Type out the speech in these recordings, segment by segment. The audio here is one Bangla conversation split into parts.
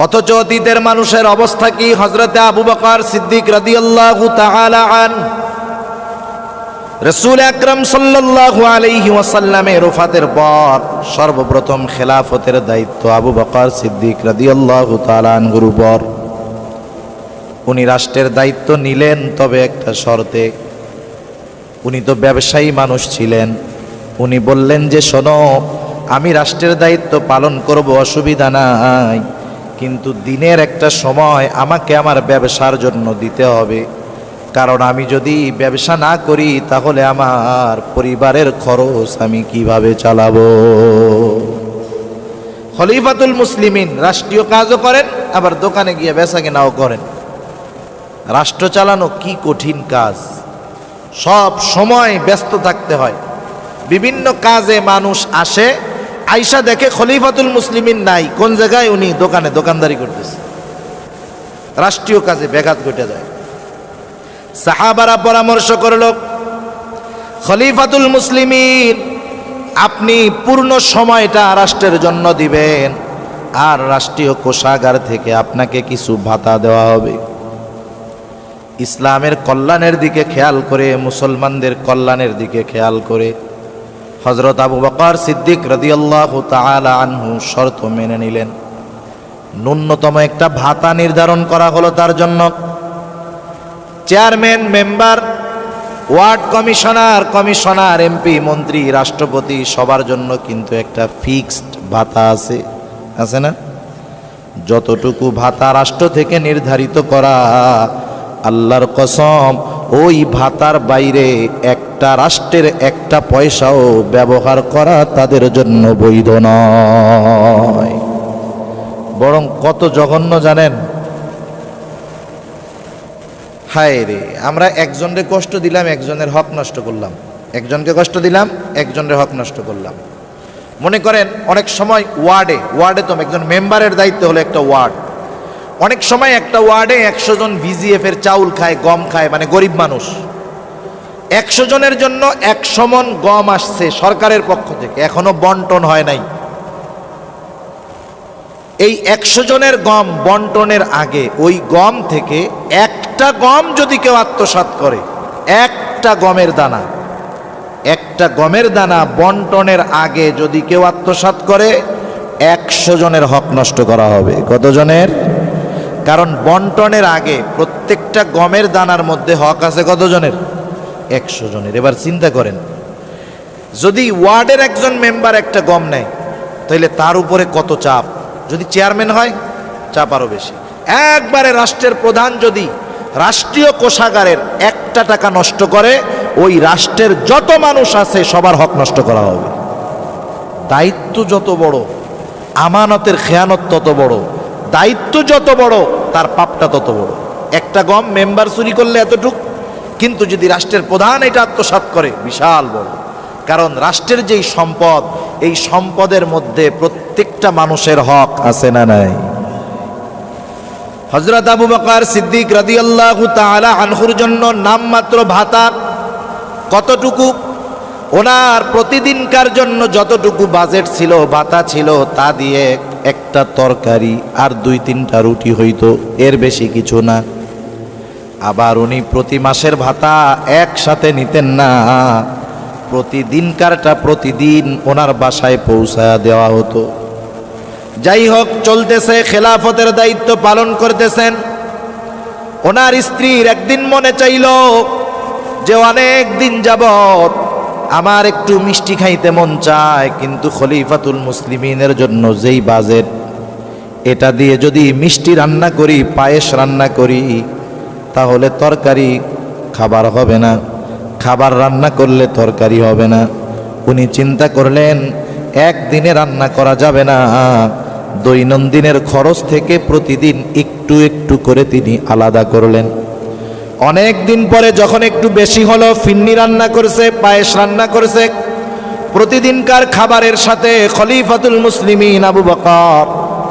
অথচ অতীতের মানুষের অবস্থা কি? হযরতে আবু বকর সিদ্দিক রাদিয়াল্লাহু তাআলা আনহু রাসূল আকরাম সাল্লাল্লাহু আলাইহি ওয়াসাল্লামের ওফাতের পর সর্বপ্রথম খেলাফতের দায়িত্ব আবু বকর সিদ্দিক রাদিয়াল্লাহু তাআলা আনহুর উপর। উনি রাষ্ট্রের দায়িত্ব নিলেন, তবে একটা শর্তে। উনি তো ব্যবসায়ী মানুষ ছিলেন। উনি বললেন যে, শোনো, আমি রাষ্ট্রের দায়িত্ব পালন করব, অসুবিধা নাই, কিন্তু দিনের একটা সময় আমাকে আমার ব্যবসার জন্য দিতে হবে। কারণ আমি যদি ব্যবসা না করি তাহলে আমার পরিবারের খরচ আমি কিভাবে চালাবো? খলিফাতুল মুসলিমিন রাষ্ট্রীয় কাজও করেন, আবার দোকানে গিয়ে বেচা কেনাও করেন। রাষ্ট্র চালানো কি কঠিন কাজ! সব সময় ব্যস্ত থাকতে হয়। বিভিন্ন কাজে মানুষ আসে, আইসা দেখে খলিফাতুল মুসলিমিন নাই, কোন জায়গায়? উনি দোকানে দোকানদারি করতেছে। রাষ্ট্রীয় কাজে ব্যাঘাত ঘটে যায়। সাহাবারা পরামর্শ করল, খলিফাতুল মুসলিমিন, আপনি পূর্ণ সময়টা রাষ্ট্রের জন্য দিবেন, আর রাষ্ট্রীয় কোষাগার থেকে আপনাকে কিছু ভাতা দেওয়া হবে। ইসলামের কল্যাণের দিকে খেয়াল করে, মুসলমানদের কল্যাণের দিকে খেয়াল করে হযরত আবু বকর সিদ্দিক রাদিয়াল্লাহু তাআলা আনহু শর্ত মেনে নিলেন। ন্যূনতম একটা ভাতা নির্ধারণ করা হলো তার জন্য। Chairman, member, ward commissioner, MP, মন্ত্রী, রাষ্ট্রপতি সবার জন্য কিন্তু একটা ফিক্সড ভাতা আছে না? যতটুকু ভাতা রাষ্ট্র থেকে নির্ধারিত করা, আল্লাহর কসম, ওই ভাতার বাইরে একটা রাষ্ট্রের একটা পয়সাও ব্যবহার করা তাদের জন্য বৈধ নয়। বরং কত জঘন্য জানেন? হায় রে, আমরা একজনের কষ্ট দিলাম, একজনের হক নষ্ট করলাম। একজনকে কষ্ট দিলাম, একজনের হক নষ্ট করলাম। মনে করেন অনেক সময় ওয়ার্ডে তো একজন মেম্বারের দায়িত্ব হলো একটা ওয়ার্ড। অনেক সময় একটা ওয়ার্ডে 100 জন ভিজিএফ এর চাউল খায়, গম খায়, মানে গরিব মানুষ। 100 জনের জন্য 100 মণ গম আসছে সরকারের পক্ষ থেকে, এখনো বন্টন হয় নাই। এই 100 জনের গম বন্টনের আগে ওই গম থেকে একটা গম যদি কেউ আত্মসাৎ করে, একটা গমের দানা বন্টনের আগে যদি কেউ আত্মসাৎ করে, 100 জনের হক নষ্ট করা হবে। কত জনের? কারণ বন্টনের আগে প্রত্যেকটা গমের দানার মধ্যে হক আছে কত জনের? 100 জনের। এবার চিন্তা করেন, যদি ওয়ার্ডের একজন মেম্বার একটা গম নেয়, তাহলে তার উপরে কত চাপ। যদি চেয়ারম্যান হয়, চাপ আরো বেশি। একবারে রাষ্ট্রের প্রধান যদি রাষ্ট্রীয় কোষাগারের 1 টাকা নষ্ট করে, ওই রাষ্ট্রের যত মানুষ আছে সবার হক নষ্ট করা হবে। দায়িত্ব যত বড়, আমানতের খেয়ানত তত বড়। দায়িত্ব যত বড়, তার পাপটা তত বড়। একটা গম মেম্বার চুরি করলে এতটুক, কিন্তু যদি রাষ্ট্রের প্রধান এটা আত্মসাৎ করে, বিশাল বড়। কারণ রাষ্ট্রের যেই সম্পদ, এই সম্পদের মধ্যে প্রত্যেকটা মানুষের হক আছে না নাই? হযরত আবু বকর সিদ্দিক রাদিয়াল্লাহু তাআলা আনহুর জন্য নামমাত্র ভাতা কতটুকু? ওনার প্রতিদিনকার জন্য যতটুকু বাজেট ছিল, ভাতা ছিল, তা দিয়ে একটা তরকারি আর 2-3টা রুটি হইতো, এর বেশি কিছু না। আবার উনি প্রতি মাসের ভাতা একসাথে নিতেন না, প্রতিদিনকারটা প্রতিদিন ওনার বাসায় পৌঁছায়া দেওয়া হতো। যাই হোক, চলতেছে, খেলাফতের দায়িত্ব পালন করতেছেন। ওনার স্ত্রীর একদিন মনে চাইল যে অনেক দিন যাবত আমার একটু মিষ্টি খাইতে মন চায়, কিন্তু খলিফাতুল মুসলিমিনের জন্য যেই বাজেট, এটা দিয়ে যদি মিষ্টি রান্না করি, পায়েস রান্না করি, তাহলে তরকারি খাবার হবে না, খাবার রান্না করলে তরকারি হবে না। উনি চিন্তা করলেন, একদিনে রান্না করা যাবে না, দৈনন্দিনের খরচ থেকে প্রতিদিন একটু একটু করে তিনি আলাদা করলেন। অনেক দিন পরে যখন একটু বেশি হলো, ফিন্নি রান্না করেছে, পায়েস রান্না করেছে। প্রতিদিনকার খাবারের সাথে খলিফাতুল মুসলিমিন আবু বকর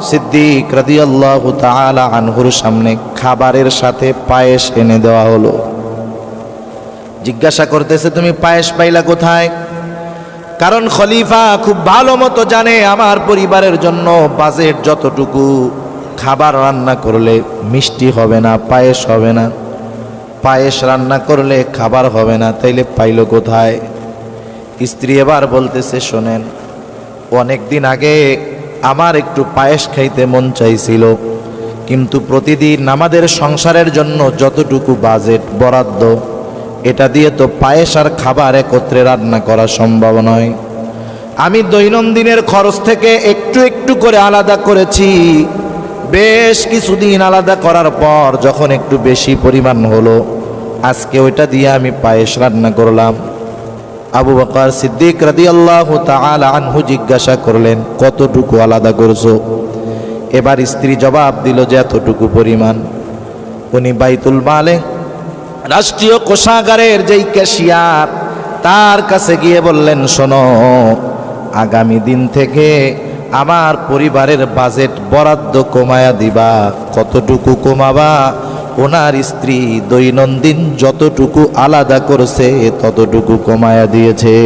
সিদ্দিক রাদিয়াল্লাহু তাআলা আনহুর সামনে খাবারের সাথে পায়েস এনে দেওয়া হলো। জিজ্ঞাসা করতেছে, তুমি পায়েস পাইলা কোথায়? কারণ খলিফা খুব ভালো মতো জানে আমার পরিবারের জন্য বাজেট যতটুকু, খাবার রান্না করলে মিষ্টি হবে না, পায়েস হবে না, পায়েস রান্না করলে খাবার হবে না, তাইলে পাইল কোথায়? স্ত্রী এবার বলতেছে, শোনেন, অনেক দিন আগে আমার একটু পায়েস খাইতে মন চাইছিল, কিন্তু প্রতিদিন আমাদের সংসারের জন্য যতটুকু বাজেট বরাদ্দ, এটা দিয়ে তো পায়েস আর খাবার একত্রে রান্না করা সম্ভব নয়। আমি দৈনন্দিনের খরচ থেকে একটু একটু করে আলাদা করেছি। বেশ কিছুদিন আলাদা করার পর যখন একটু বেশি পরিমাণ হলো, আজকে ওইটা দিয়ে আমি পায়েস রান্না করলাম। আবু বকর সিদ্দিক রাদিয়াল্লাহু তাআলা আনহু জিজ্ঞাসা করলেন, কতটুকু আলাদা করছো? এবার স্ত্রী জবাব দিল যে এতটুকু পরিমাণ। উনি বাইতুল মালে, রাষ্ট্রীয় কোষাগারের যেই ক্যাশিয়ার, তার কাছে গিয়ে বললেন, শোনো, আগামী দিন থেকে আমার পরিবারের বাজেট বরাদ্দ কমায়া দিবা। কতটুকু কমাবা? ওনার স্ত্রী দৈনন্দিন যতটুকু আলাদা করছে ততটুকু কমায়া দিয়েছে।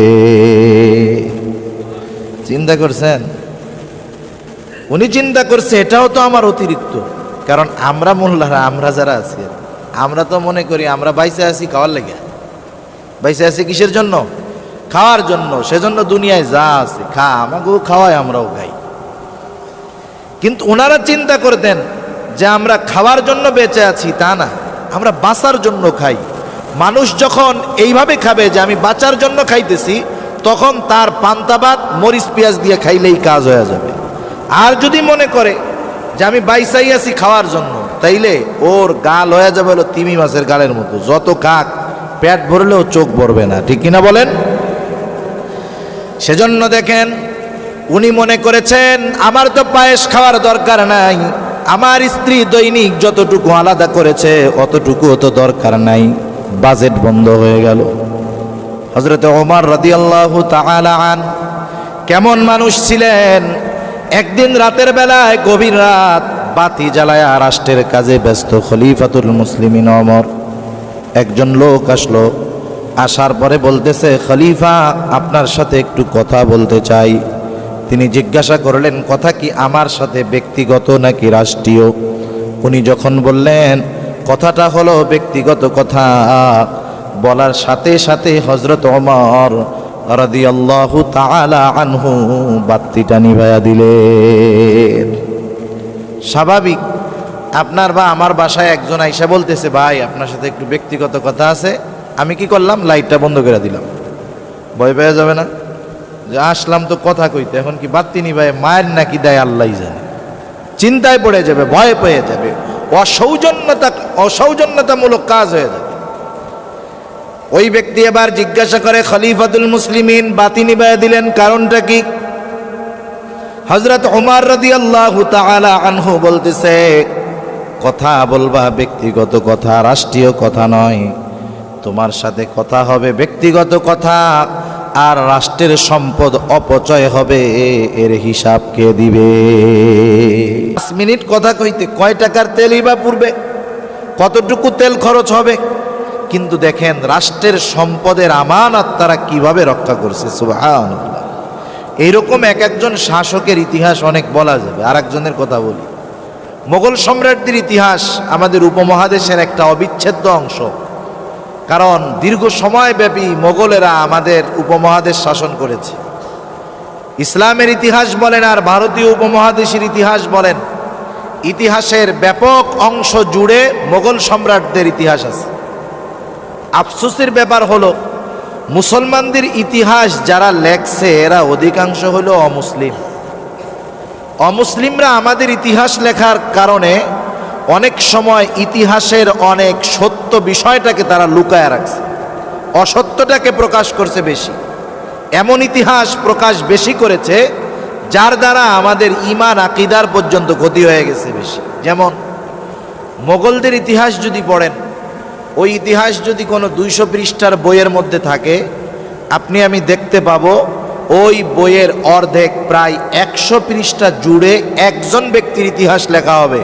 চিন্তা করছেন? উনি চিন্তা করছে এটাও তো আমার অতিরিক্ত। কারণ আমরা মোল্লারা, আমরা যারা আছি, আমরা তো মনে করি আমরা বাইসে আছি খাওয়ার লেগে। বাইসে আছি কিসের জন্য? খাওয়ার জন্য। সেজন্য দুনিয়ায় যা আছে খা, আমাকেও খাওয়ায়, আমরাও খাই। কিন্তু ওনারা চিন্তা করতেন যে আমরা খাওয়ার জন্য বেঁচে আছি, তা না, আমরা বাঁচার জন্য খাই। মানুষ যখন এইভাবে খাবে যে আমি বাঁচার জন্য খাইতেছি, তখন তার পান্তা ভাত মরিচ পেঁয়াজ দিয়ে খাইলেই কাজ হয়ে যাবে। আর যদি মনে করে যে আমি বাইসাই আছি খাওয়ার জন্য, তাইলে ওর গাল হয়ে যাবে হলো তিমি মাছের গালের মতো, যত খাক পেট ভরলেও চোখ ভরবে না। ঠিক কিনা বলেন? সেজন্য দেখেন, উনি মনে করেছেন আমার তো পায়েস খাওয়ার দরকার নাই, আমার স্ত্রী দৈনিক যতটুকু আলাদা করেছে অতটুকুও তো দরকার নাই। বাজেট বন্ধ হয়ে গেল। হযরত ওমর রাদিয়াল্লাহু তাআলা আন কেমন মানুষ ছিলেন! একদিন রাতের বেলায়, গভীর রাত, বাতি জ্বালায়া রাষ্ট্রের কাজে ব্যস্ত খলিফাতুল মুসলিমিন ওমর, একজন লোক আসলো। আসার পরে বলতেছে, খলিফা, আপনার সাথে একটু কথা বলতে চাই। তিনি জিজ্ঞাসা করলেন, কথা কি আমার সাথে ব্যক্তিগত নাকি রাষ্ট্রীয়? উনি যখন বললেন কথাটা হলো ব্যক্তিগত কথা, বলার সাথে সাথে হযরত ওমর রাদিয়াল্লাহু তাআলা আনহু বাতিটা নিভাইয়া দিলেন। স্বাভাবিক, আপনার বা আমার বাসায় একজন আইসা বলতেছে, ভাই আপনার সাথে একটু ব্যক্তিগত কথা আছে। আমি কি করলাম? লাইটটা বন্ধ করে দিলাম। ভয় পেয়ে যাবে না যে আসলাম তো কথা কইতে, এখন কি বাতি নিভাই মায়ের নাকি দেয় আল্লাহই জানে। চিন্তায় পড়ে যাবে, ভয় পেয়ে যাবে, অসৌজন্যতামূলক কাজ হয়ে যাবে। ওই ব্যক্তি এবার জিজ্ঞাসা করে, খলিফাতুল মুসলিমিন বাতি নিভাইয়া দিলেন, কারণটা কি? হযরত ওমর রাদিয়াল্লাহু তাআলা আনহু বলতেছে, কথা বলবা ব্যক্তিগত কথা, রাষ্ট্রীয় কথা নয়। তোমার সাথে কথা হবে ব্যক্তিগত কথা, আর রাষ্ট্রের সম্পদ অপচয় হবে, এর হিসাব কে দিবে? 5 মিনিট কথা কইতে কয় টাকার তেলই বা পুড়বে, কতটুকু তেল খরচ হবে। কিন্তু দেখেন রাষ্ট্রের সম্পদের আমানত তারা কিভাবে রক্ষা করছে। সুবহানাল্লাহ। এইরকম এক একজন শাসকের ইতিহাস অনেক বলা যাবে। আর একজনের কথা বলি, মোগল সম্রাটদের ইতিহাস আমাদের উপমহাদেশের একটা অবিচ্ছেদ্য অংশ। কারণ দীর্ঘ সময় ব্যাপী মোগলেরা আমাদের উপমহাদেশ শাসন করেছে। ইসলামের ইতিহাস বলেন আর ভারতীয় উপমহাদেশের ইতিহাস বলেন, ইতিহাসের ব্যাপক অংশ জুড়ে মোগল সম্রাটদের ইতিহাস আছে। আফসোসের ব্যাপার হলো, মুসলমানদের ইতিহাস যারা লেখছে এরা অধিকাংশ হলো অমুসলিম। অমুসলিমরা আমাদের ইতিহাস লেখার কারণে অনেক সময় ইতিহাসের অনেক সত্য বিষয়টাকে তারা লুকায় রাখছে, অসত্যটাকে প্রকাশ করছে বেশি। এমন ইতিহাস প্রকাশ বেশি করেছে যার দ্বারা আমাদের ঈমান আকীদার পর্যন্ত ক্ষতি হয়ে গেছে বেশি। যেমন মোগলদের ইতিহাস যদি পড়েন, ওই ইতিহাস যদি কোনো 200 পৃষ্ঠার বইয়ের মধ্যে থাকে, আপনি আমি দেখতে পাবো ওই বইয়ের অর্ধেক প্রায় 100 পৃষ্ঠা জুড়ে একজন ব্যক্তির ইতিহাস লেখা হবে,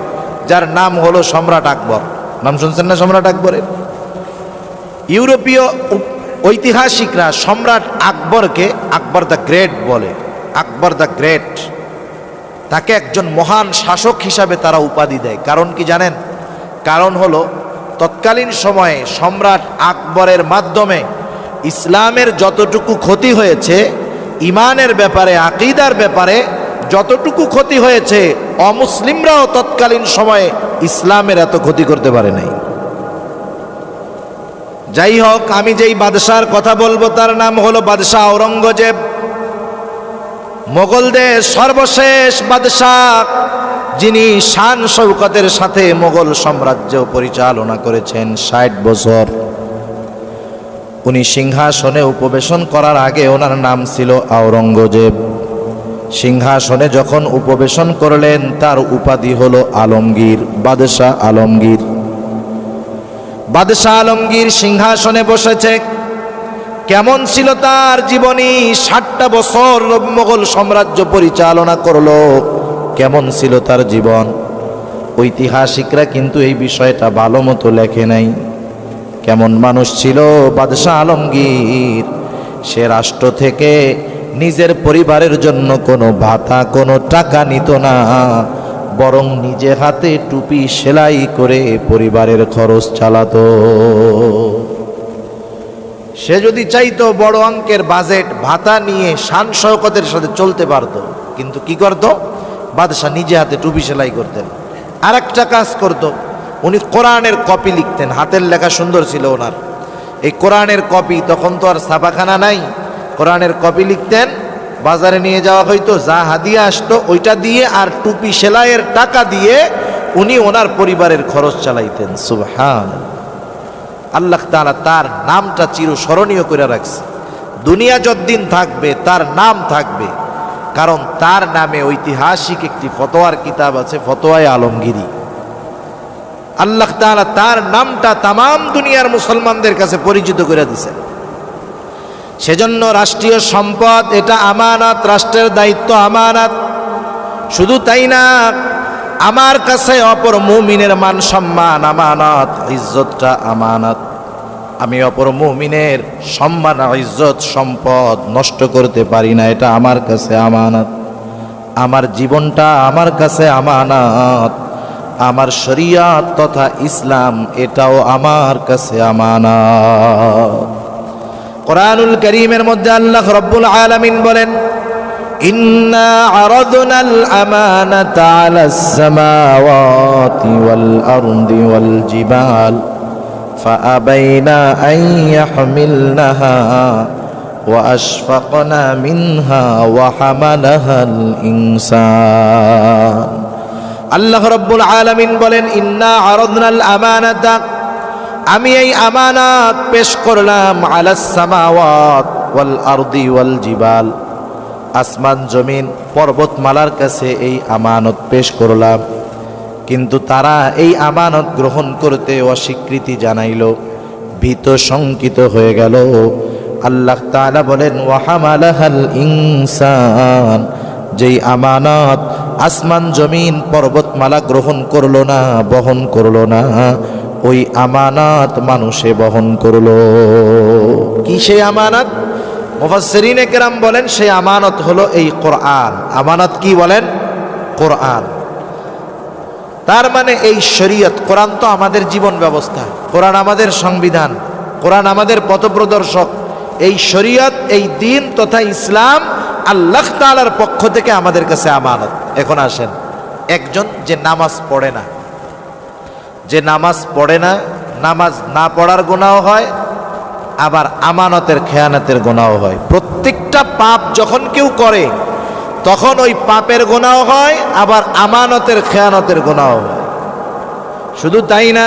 যার নাম হলো সম্রাট আকবর। নাম শুনছেন না সম্রাট আকবরের? ইউরোপীয় ঐতিহাসিকরা সম্রাট আকবরকে আকবর দ্য গ্রেট বলে। আকবর দ্য গ্রেট। তাকে একজন মহান শাসক হিসাবে তারা উপাধি দেয়। কারণ কি জানেন? কারণ হলো তৎকালীন সময়ে সম্রাট আকবরের মাধ্যমে ইসলামের যতটুকু ক্ষতি হয়েছে, ইমানের ব্যাপারে, আকীদার ব্যাপারে যতটুকু ক্ষতি হয়েছে, অমুসলিমরাও তৎকালীন সময়ে ইসলামের এত ক্ষতি করতে পারে নাই। যাই হোক, আমি যেই বাদশার কথা বলবো তার নাম হলো বাদশাহ আওরঙ্গজেব। মোগলদের সর্বশেষ বাদশাহ, যিনি শান শৌকতের সাথে মোগল সাম্রাজ্য পরিচালনা করেছেন 60 বছর। উনি সিংহাসনে উপবেশন করার আগে ওনার নাম ছিল আওরঙ্গজেব। সিংহাসনে যখন উপবেশন করলেন তার উপাধি হলো আলমগীর, বাদশাহ আলমগীর। বাদশাহ আলমগীর সিংহাসনে বসেছে। কেমন ছিল তার জীবনী? 60টা বছর মোগল সাম্রাজ্য পরিচালনা করলো। কেমন ছিল তার জীবন? ঐতিহাসিকরা কিন্তু এই বিষয়টা ভালো মতো লেখে নাই। কেমন মানুষ ছিল বাদশাহ আলমগীর? সে রাষ্ট্র থেকে নিজের পরিবারের জন্য কোনো ভাতা, কোনো টাকা নিত না, বরং নিজে হাতে টুপি সেলাই করে পরিবারের খরচ চালাতো। সে যদি চাইতো বড় অঙ্কের বাজেট ভাতা নিয়ে শান শওকতের সাথে চলতে পারত, কিন্তু কি করত? বাদশাহ নিজে হাতে টুপি সেলাই করতেন। আর একটা কাজ করত, উনি কোরআনের কপি লিখতেন। হাতের লেখা সুন্দর ছিল ওনার। এই কোরআনের কপি, তখন তো আর ছাপাখানা নাই, কোরআনের কপি লিখতেন, বাজারে নিয়ে যাওয়া হইতো, যা হাদিয়া আসতো ওইটা দিয়ে আর টুপি সেলাইয়ের টাকা দিয়ে উনি ওনার পরিবারের খরচ চালাইতেন। সুবহান আল্লাহ তাআলা তার নামটা চিরস্মরণীয় করে রাখছে। দুনিয়া যতদিন থাকবে তার নাম থাকবে, কারণ তার নামে ঐতিহাসিক একটি ফতোয়ার কিতাব আছে, ফতোয়ায়ে আলমগীরি। আল্লাহ তাআলা তার নামটা তামাম দুনিয়ার মুসলমানদের কাছে পরিচিত করে দিয়েছেন। সেজন্য রাষ্ট্রীয় সম্পদ এটা আমানত, রাষ্ট্রের দায়িত্ব আমানত। শুধু তাই না, আমার কাছে অপর মুমিনের মান সম্মান আমানত, ইজ্জতটা আমানত। আমি অপর মুমিনের সম্মান, ইজ্জত, সম্পদ নষ্ট করতে পারি না, এটা আমার কাছে আমানত। আমার জীবনটা আমার কাছে আমানত। আমার শরিয়ত তথা ইসলাম এটাও আমার কাছে আমানত। কোরআনুল কারীমের মধ্যে আল্লাহ রাব্বুল আলামিন বলেন, ইন্না আরাদনাল আমানাতা আলাস সামাওয়াতি ওয়াল আরদি ওয়াল জিবাল ফাআবাইনা আন ইয়াহমিলনাহা ওয়া আশফাকনা মিনহা ওয়া হামালাহাল ইনসান। আল্লাহ রাব্বুল আলামিন বলেন, ইন্না আরাদনাল আমানাতা, আমি এই আমানত পেশ করলাম, আলাস সামাওয়াত ওয়াল আরদি ওয়াল জিবাল, আসমান জমিন পর্বতমালার কাছে এই আমানত পেশ করলাম। কিন্তু তারা এই আমানত গ্রহণ করতে অস্বীকৃতি জানাইল, ভীত শঙ্কিত হয়ে গেল। আল্লাহ তাআলা বলেন, ওয়া হামালাহাল ইনসান, যেই আমানত আসমান জমিন পর্বতমালা গ্রহণ করলো না, বহন করলো না, ওই আমানত মানুষে বহন করলো। কি সেই আমানত? মুফাসসিরিনে কেরাম বলেন সেই আমানত হলো এই কোরআন। আমানত কি বলেন? কোরআন। তার মানে এই শরীয়ত, কোরআন তো আমাদের জীবন ব্যবস্থা, কোরআন আমাদের সংবিধান, কোরআন আমাদের পথপ্রদর্শক। এই শরীয়ত, এই দিন তথা ইসলাম আল্লাহ তাআলার পক্ষ থেকে আমাদের কাছে আমানত। এখন আসেন, একজন যে নামাজ পড়ে না, যে নামাজ পড়ে না, নামাজ না পড়ার গুনাহ হয়, আবার আমানতের খেয়ানতের গুনাহ হয়। প্রত্যেকটা পাপ যখন কেউ করে তখন ওই পাপের গুনাহ হয়, আবার আমানতের খেয়ানতের গুনাহ হয়। শুধু তাই না,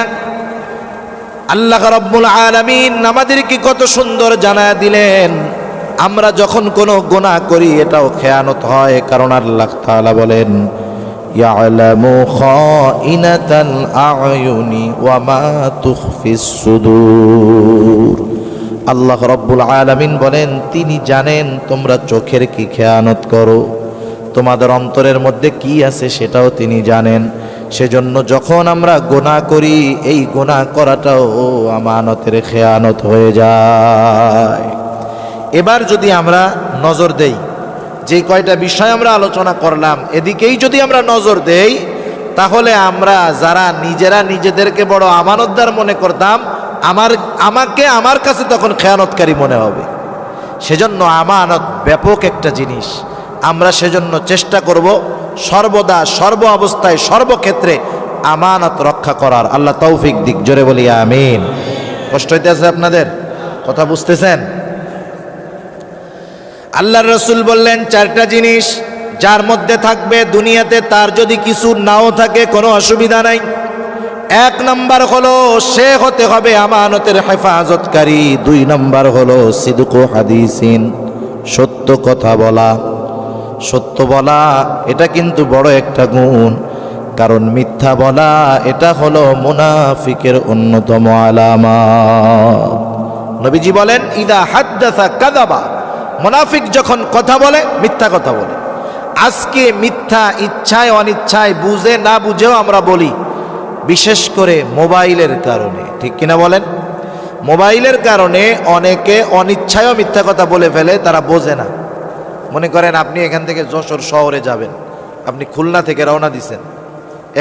আল্লাহ রাব্বুল আলামিন আমাদেরকে কত সুন্দর জানায়া দিলেন, আমরা যখন কোনো গুনাহ করি এটাও খেয়ানত হয়। কারণ আল্লাহ তাআলা বলেন, ইয়ালামু খাইনাতাল আয়ুনি ওয়া মা তুখফিস সুদূর। আল্লাহ রাব্বুল আলামিন বলেন, তিনি জানেন তোমরা চোখের কি খেয়ানত করো, তোমাদের অন্তরের মধ্যে কি আছে সেটাও তিনি জানেন। সেজন্য যখন আমরা গুনাহ করি, এই গুনাহ করাটাও আমানতের খেয়ানত হয়ে যায়। এবার যদি আমরা নজর দেই যে কয়টা বিষয় আমরা আলোচনা করলাম এদিকেই যদি আমরা নজর দেই, তাহলে আমরা যারা নিজেরা নিজেদেরকে বড় আমানতদার মনে করতাম, আমাকে আমার কাছে তখন খেয়ানতকারী মনে হবে। সেজন্য আমানত ব্যাপক একটা জিনিস। আমরা সেজন্য চেষ্টা করব সর্বদা, সর্ব অবস্থায়, সর্বক্ষেত্রে আমানত রক্ষা করার। আল্লাহ তৌফিক দিক। জোরে বলি আমিন। কষ্ট হইতেছে আপনাদের? কথা বুঝতেছেন? আল্লাহর রাসূল বললেন চারটা জিনিস যার মধ্যে থাকবে দুনিয়াতে তার যদি কিছু নাও থাকে কোনো অসুবিধা নাই। এক নাম্বার হলো সে হতে হবে আমানতের হেফাজতকারী। দুই নাম্বার হলো সিদকু হাদিসিন, সত্য কথা বলা। সত্য বলা এটা কিন্তু বড় একটা গুণ, কারণ মিথ্যা বলা এটা হলো মুনাফিকের অন্যতম আলামত। নবীজি বলেন ইদা হাদ্দাসা কাযাবা, মুনাফিক যখন কথা বলে মিথ্যা কথা বলে। আজকে মিথ্যা ইচ্ছায় অনিচ্ছায়, বুঝে না বুঝেও আমরা বলি, বিশেষ করে মোবাইলের কারণে। ঠিক কিনা বলেন? মোবাইলের কারণে অনেকে অনিচ্ছায়ও মিথ্যা কথা বলে ফেলে, তারা বোঝে না। মনে করেন আপনি এখান থেকে যশোর শহরে যাবেন, আপনি খুলনা থেকে রওনা দিছেন।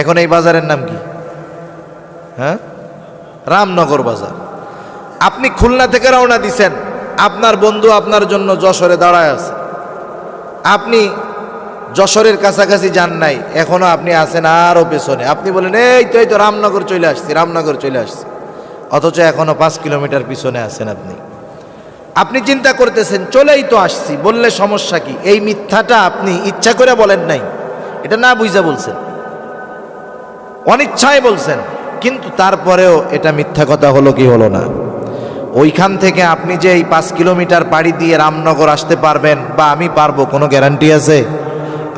এখন এই বাজারের নাম কি? হ্যাঁ, রামনগর বাজার। আপনি খুলনা থেকে রওনা দিছেন, আপনার বন্ধু আপনার জন্য যশোরে দাঁড়ায় আছে। আপনি যশোরের কাছাকাছি যান নাই, এখনো আপনি আছেন আরও পেছনে। আপনি বলেন এই তো রামনগর চলে আসছি, রামনগর চলে আসছি, অথচ এখনো 5 কিলোমিটার পিছনে আছেন। আপনি চিন্তা করতেছেন চলেই তো আসছি, বললে সমস্যা কি? এই মিথ্যাটা আপনি ইচ্ছা করে বলেন নাই, এটা না বুঝা বলছেন, অনিচ্ছায় বলছেন, কিন্তু তারপরেও এটা মিথ্যা কথা হলো কি হলো না? ওইখান থেকে আপনি যে এই 5 কিলোমিটার পাড়ি দিয়ে রামনগর আসতে পারবেন বা আমি পারবো, কোনো গ্যারান্টি আছে?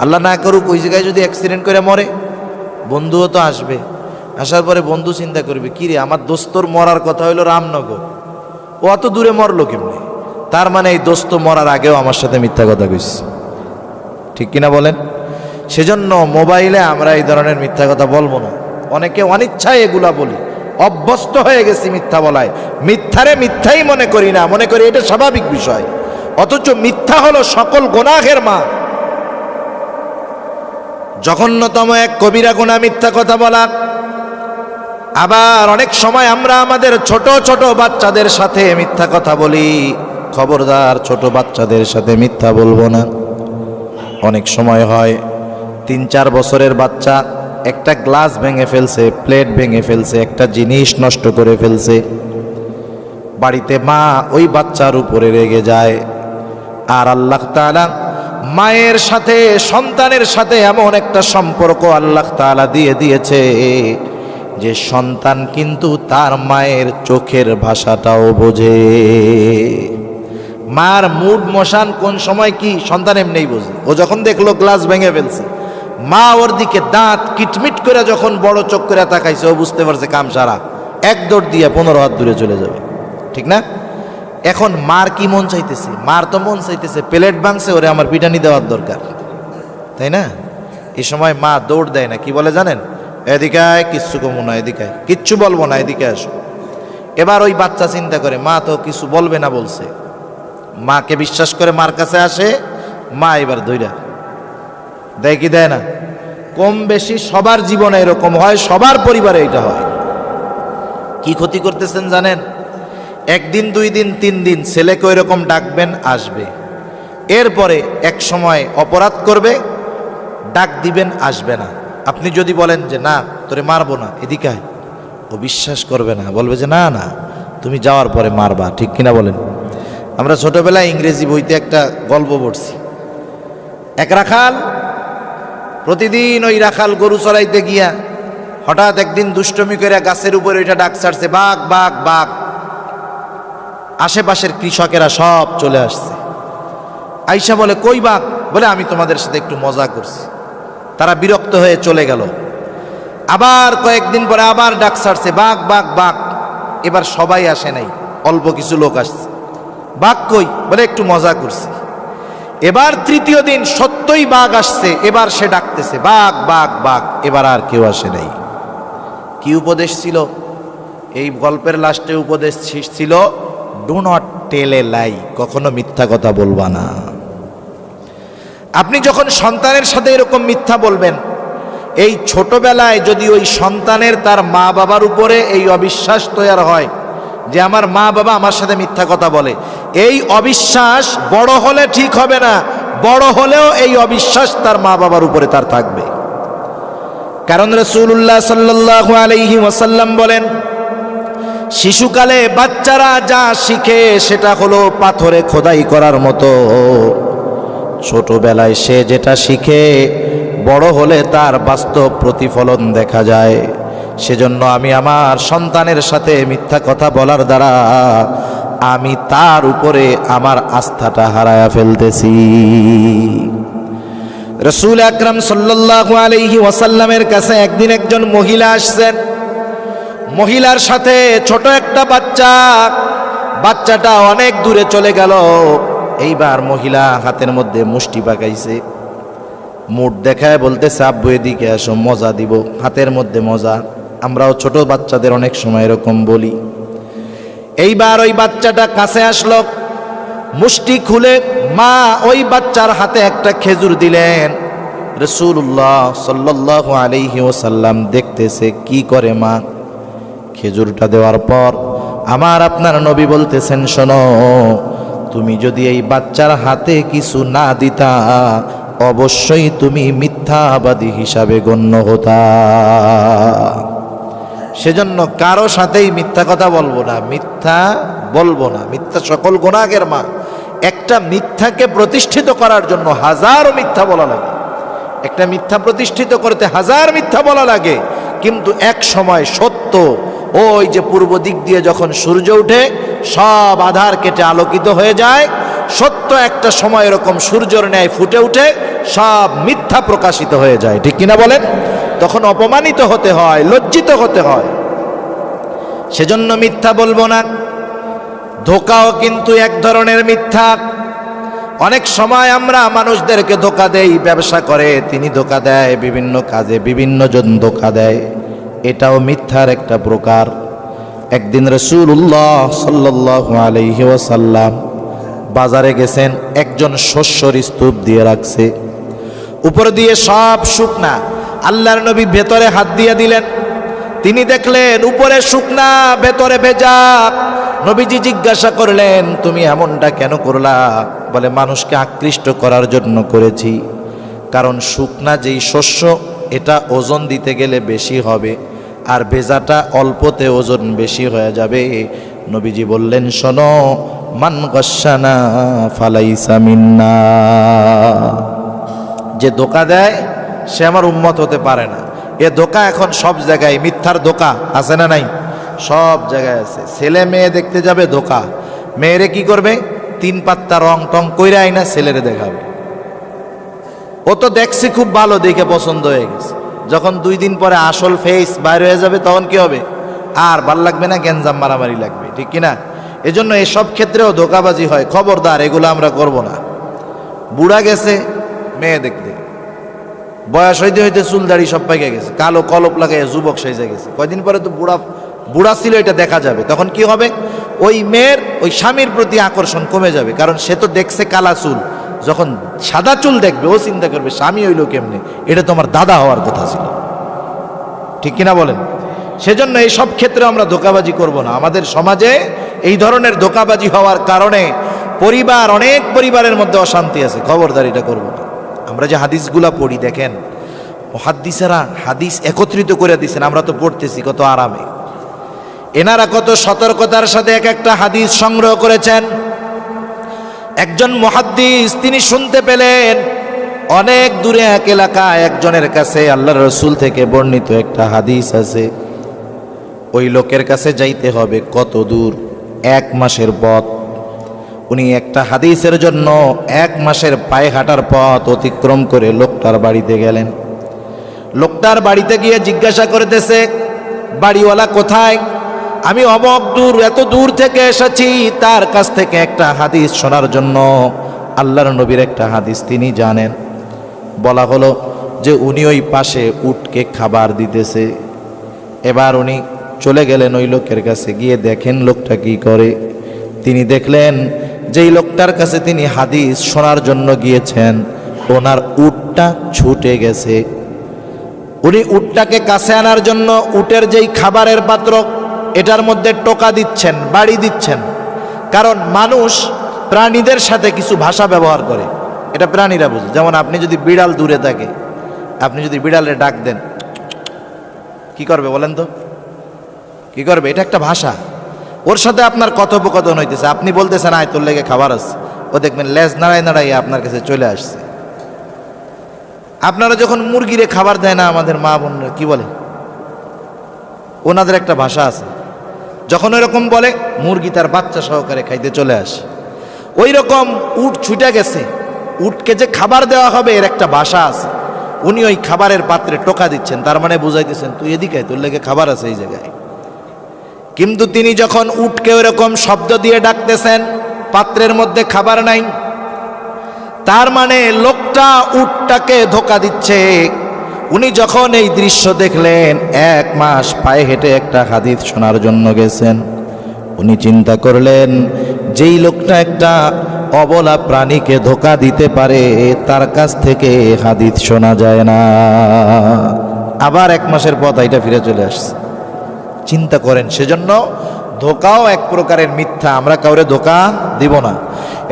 আল্লাহ না করুক ওই জায়গায় যদি অ্যাক্সিডেন্ট করে মরে, বন্ধুও তো আসবে। আসার পরে বন্ধু চিন্তা করবে, কিরে আমার দোস্তর মরার কথা হইলো রামনগর, ও অত দূরে মরলো কেমনে? তার মানে এই দোস্ত মরার আগেও আমার সাথে মিথ্যা কথা কইছে। ঠিক কিনা বলেন? সেজন্য মোবাইলে আমরা এই ধরনের মিথ্যা কথা বলবো না। অনেকে অনিচ্ছায় এগুলা বলি, অভ্যস্ত হয়ে গেছি মিথ্যা বলায়। মিথ্যারে মিথ্যাই মনে করি না, মনে করি এটা স্বাভাবিক বিষয়, অথচ মিথ্যা হলো সকল গুনাহের মা। জঘন্যতম এক কবিরা গুনাহ মিথ্যা কথা বলা। আবার অনেক সময় আমরা আমাদের ছোট ছোট বাচ্চাদের সাথে মিথ্যা কথা বলি। খবরদার, ছোট বাচ্চাদের সাথে মিথ্যা বলবো না। অনেক সময় হয় 3-4 বছরের বাচ্চা একটা গ্লাস ভেঙে ফেলছে, প্লেট ভেঙে ফেলছে, একটা জিনিস নষ্ট করে ফেলছে। বাড়িতে মা ওই বাচ্চার উপরে রেগে যায়। আর আল্লাহ তাআলা মায়ের সাথে সন্তানের সাথে এমন একটা সম্পর্ক আল্লাহ তাআলা দিয়ে দিয়েছে যে সন্তান কিন্তু তার মায়ের চোখের ভাষাটাও বোঝে। মার মুড মশান কোন সময় কি সন্তান এমনিই বোঝে। ও যখন দেখলো গ্লাস ভেঙে ফেলছে, মা ওর দিকে দাঁত কিটমিট করে যখন বড় চোখ করে তাকাইছে, ও বুঝতে পারছে কাম সারা, এক দৌড় দিয়ে 15 হাত দূরে চলে যাবে। ঠিক না? এখন মার কি মন চাইতেছে? মার তো মন চাইতেছে প্লেট ভাঙছে, ওরে আমার পিটানি দেওয়ার দরকার, তাই না? এই সময় মা দৌড় দেয় না, কি বলে জানেন? এদিকে আয়, কিচ্ছু কমু না, এদিকে আয়, কিচ্ছু বলবো না, এদিকে আসো। এবার ওই বাচ্চা চিন্তা করে মা তো কিছু বলবে না বলছে, মাকে বিশ্বাস করে মার কাছে আসে। মা এবার ধইরা দেয় কি দেয় না? কম বেশি সবার জীবনে এরকম হয়, সবার পরিবারে এটা হয়। কি ক্ষতি করতেছেন জানেন? 1 দিন 2 দিন 3 দিন ছেলেকে এরকম ডাকবেন, আসবে। এরপরে এক সময় অপরাধ করবে, ডাক দিবেন, আসবে না। আপনি যদি বলেন যে না তোরে মারবো না, এদিকে আয়, ও বিশ্বাস করবে না, বলবে যে না না তুমি যাওয়ার পরে মারবা। ঠিক কিনা বলেন? আমরা ছোটবেলায় ইংরেজি বইতে একটা গল্প পড়ছি। এক রাখাল প্রতিদিন ওই রাখাল গরু চড়াইতে গিয়া হঠাৎ একদিন দুষ্টমি করে গাছের উপরে ওইটা ডাক ছাড়ছে, বাঘ বাঘ বাঘ। আশেপাশের কৃষকেরা সব চলে আসছে। আইসা বলে কই বাঘ? বলে আমি তোমাদের সাথে একটু মজা করছি। তারা বিরক্ত হয়ে চলে গেল। আবার কয়েকদিন পরে আবার ডাক ছাড়ছে, বাঘ বাঘ বাঘ। এবার সবাই আসে নাই, অল্প কিছু লোক আসছে। বাঘ কই? বলে একটু মজা করছি। এবার তৃতীয় দিন সত্যই বাঘ আসছে। এবার সে ডাকতেছে, বাঘ বাঘ বাঘ। এবার আর কেউ আসে নাই। কি উপদেশ ছিল? এই গল্পের লাস্টে উপদেশ ছিল, ডু নট টেল এ লাই, কখনো মিথ্যা কথা বলবা না। আপনি যখন সন্তানের সাথে এরকম মিথ্যা বলবেন, এই ছোটবেলায় যদি ওই সন্তানের তার মা বাবার উপরে এই অবিশ্বাস তৈরি হয় যে আমার মা বাবা আমার সাথে মিথ্যা কথা বলে, এই অবিশ্বাস বড় হলে ঠিক হবে না, বড় হলেও এই অবিশ্বাস তার মা বাবার উপরে তার থাকবে। কারণ রাসূলুল্লাহ সাল্লাল্লাহু আলাইহি ওয়াসাল্লাম বলেন, শিশুকালে বাচ্চারা যা শিখে সেটা হলো পাথরে খোদাই করার মতো। ছোটবেলায় সে যেটা শিখে বড় হলে তার বাস্তব প্রতিফলন দেখা যায়। সেজন্য আমি আমার সন্তানের সাথে মিথ্যা কথা বলার দ্বারা আমি তার উপরে আমার আস্থাটা হারায়া ফেলতেছি। রাসূল আকরাম সাল্লাল্লাহু আলাইহি ওয়াসাল্লামের কাছে একদিন একজন মহিলা আসছেন। মহিলার সাথে ছোট একটা বাচ্চাটা অনেক দূরে চলে গেল। এইবার মহিলা হাতের মধ্যে মুষ্টি পাকাইছে, মুড দেখায় বলতেছে, আব্বু এদিকে আসো, মজা দিব, হাতের মধ্যে মজা। আমরাও ছোট বাচ্চাদের অনেক সময় এরকম বলি। এইবার ওই বাচ্চাটা কাছে আসলো, মুষ্টি খুলে মা ওই বাচ্চার হাতে একটা খেজুর দিলেন। রাসূলুল্লাহ সাল্লাল্লাহু আলাইহি ওয়াসাল্লাম দেখতেছে কি করে মা। খেজুরটা দেওয়ার পর আমার আপনার নবী বলতেছেন, শোনো, তুমি যদি এই বাচ্চার হাতে কিছু না দিতা অবশ্যই তুমি মিথ্যাবাদী হিসাবে গণ্য হতা। সেজন্য কারো সাথেই মিথ্যা কথা বলবো না, মিথ্যা সকল গুনাহের মা। একটা মিথ্যাকে প্রতিষ্ঠিত করার জন্য হাজারো মিথ্যা বলা লাগে, একটা মিথ্যা প্রতিষ্ঠিত করতে হাজার মিথ্যা বলা লাগে। কিন্তু এক সময় সত্য ওই যে পূর্ব দিক দিয়ে যখন সূর্য ওঠে সব আধার কেটে আলোকিত হয়ে যায়, সত্য একটা সময় এরকম সূর্যের ন্যায় ফুটে উঠে সব মিথ্যা প্রকাশিত হয়ে যায়, ঠিক কিনা বলেন? তখন অপমানিত হতে হয়, লজ্জিত হতে হয়। সেজন্য মিথ্যা বলবো না। ধোঁকাও কিন্তু এক ধরনের মিথ্যা। অনেক সময় আমরা মানুষদেরকে ধোঁকা দেই, ব্যবসা করে তিনি ধোঁকা দেয়, বিভিন্ন কাজে বিভিন্ন জন ধোঁকা দেয়, এটাও মিথ্যার একটা প্রকার। একদিন রাসূলুল্লাহ সাল্লাল্লাহু আলাইহি ওয়াসাল্লাম বাজারে গেছেন, একজন শস্যর স্তূপ দিয়ে রাখছে, উপর দিয়ে সব শুকনা। আল্লাহর নবী ভেতরে হাত দিয়ে দিলেন, তিনি দেখলেন উপরে শুকনা ভেতরে ভেজা। নবীজি জিজ্ঞাসা করলেন, তুমি এমনটা কেন করলা? বলে, মানুষকে আকৃষ্ট করার জন্য করেছি। কারণ শুকনা যেই শস্য এটা ওজন দিতে গেলে বেশি হবে, আর ভেজাটা অল্পতে ওজন বেশি হয়ে যাবে। নবীজি বললেন, শোনো, মান গাশশানা ফালাইসা মিন্না। যে ধোঁকা দেয় সে আমার উম্মত হতে পারে না। এ ধোঁকা এখন সব জায়গায়, মিথ্যার ধোঁকা আছে না নাই? সব জায়গায় আছে। ছেলে মেয়ে দেখতে যাবে ধোঁকা, মেয়েরে কি করবে? 3 পাত্তা রং টং কইরা আইনা ছেলেরে দেখাবে। ও তো দেখছি খুব ভালো, দেখে পছন্দ হয়ে গেছে। যখন 2 দিন পরে আসল ফেস বাইর হয়ে যাবে তখন কি হবে? আর ভাল লাগবে না, গ্যাঞ্জাম মারামারি লাগবে, ঠিক কিনা? এজন্য এসব ক্ষেত্রেও ধোঁকাবাজি হয়। খবরদার, এগুলো আমরা করব না। বুড়া গেছে মেয়ে দেখতে, বয়স হইতে হইতে চুল দাড়ি সব পাইকে গেছে, কালো কলপ লাগাই যুবক সেজে গেছে। কয়দিন পরে তো বুড়া ছিল, এটা দেখা যাবে। তখন কি হবে? ওই মেয়ের ওই স্বামীর প্রতি আকর্ষণ কমে যাবে, কারণ সে তো দেখছে কালা চুল। যখন সাদা চুল দেখবে ও চিন্তা করবে স্বামী হইল কেমনে, এটা তো আমার দাদা হওয়ার কথা ছিল, ঠিক কিনা বলেন? সেজন্য এই সব ক্ষেত্রে আমরা ধোঁকাবাজি করব না। আমাদের সমাজে এই ধরনের ধোঁকাবাজি হওয়ার কারণে অনেক পরিবারের মধ্যে অশান্তি আছে। খবরদার, এটা করব না। আমরা যে হাদিসগুলা পড়ি, দেখেন মুহাদ্দিসেরা হাদিস একত্রিত করে দিয়েছেন, আমরা তো পড়তেছি কত আরামে। এনারা কত সতর্কতার সাথে এক একটা হাদিস সংগ্রহ করেছেন। একজন মুহাদ্দিস তিনি শুনতে পেলেন অনেক দূরে এক এলাকায় একজনের কাছে আল্লাহর রাসূল থেকে বর্ণিত একটা হাদিস আছে। ওই লোকের কাছে যাইতে হবে কত দূর? 1 মাসের পথ। উনি একটা হাদিসের জন্য 1 মাসের পায়ে হাঁটার পথ অতিক্রম করে লোকটার বাড়িতে গেলেন। লোকটার বাড়িতে গিয়ে জিজ্ঞাসা করতেছে, বাড়িওয়ালা কোথায়? আমি অমক দূর, এত দূর থেকে এসেছি তার কাছ থেকে একটা হাদিস শোনার জন্য। আল্লাহর নবীর একটা হাদিস তিনি জানেন। বলা হলো যে উনি ওই পাশে উটকে খাবার দিতেছে। এবার উনি চলে গেলেন ওই লোকের কাছে, গিয়ে দেখেন লোকটা কি করে। তিনি দেখলেন যেই লোকটার কাছে তিনি হাদিস শোনার জন্য গিয়েছেন, ওনার উটটা ছুটে গেছে। উনি উটটাকে কাছে আনার জন্য উটের যেই খাবারের পাত্র এটার মধ্যে টোকা দিচ্ছেন, বাড়ি দিচ্ছেন। কারণ মানুষ প্রাণীদের সাথে কিছু ভাষা ব্যবহার করে, এটা প্রাণীরা বুঝে। যেমন আপনি যদি বিড়াল দূরে থাকে, আপনি যদি বিড়ালে ডাক দেন, কি করবে বলেন তো? কি করবে? এটা একটা ভাষা। ওর সাথে আপনার কথোপকথন হইতেছে, আপনি বলতেছেন আয় তোর লেগে খাবার আছে, ও দেখবেন লেজ নাড়াই নাড়াই আপনার কাছে চলে আসছে। আপনারা যখন মুরগিরে খাবার দেয় না আমাদের মা বোনরা, কি বলে? ওনাদের একটা ভাষা আছে, যখন এরকম বলে মুরগি তার বাচ্চা সহকারে খাইতে চলে আসে। ওই রকম উট ছুটে গেছে, উটকে যে খাবার দেওয়া হবে এর একটা ভাষা আছে। উনি ওই খাবারের পাত্রে টোকা দিচ্ছেন, তার মানে বুঝাইতেছেন তুই এদিকে তোর লেগে খাবার আছে এই জায়গায়। কিন্তু তিনি যখন উটকে ওইরকম শব্দ দিয়ে ডাকতেছেন, পাত্রের মধ্যে খাবার নাই, তার মানে লোকটা উটটাকে ধোকা দিচ্ছে। উনি যখন এই দৃশ্য দেখলেন, 1 মাস পায়ে হেঁটে একটা হাদিস শোনার জন্য গেছেন, উনি চিন্তা করলেন যেই লোকটা একটা অবলা প্রাণীকে ধোকা দিতে পারে তার কাছ থেকে হাদিস শোনা যায় না। আবার 1 মাসের পথ এটা ফিরে চলে আসছে। চিন্তা করেন, সেজন্য ধোকাও এক প্রকারের মিথ্যা, আমরা কাউরে ধোকা দিব না।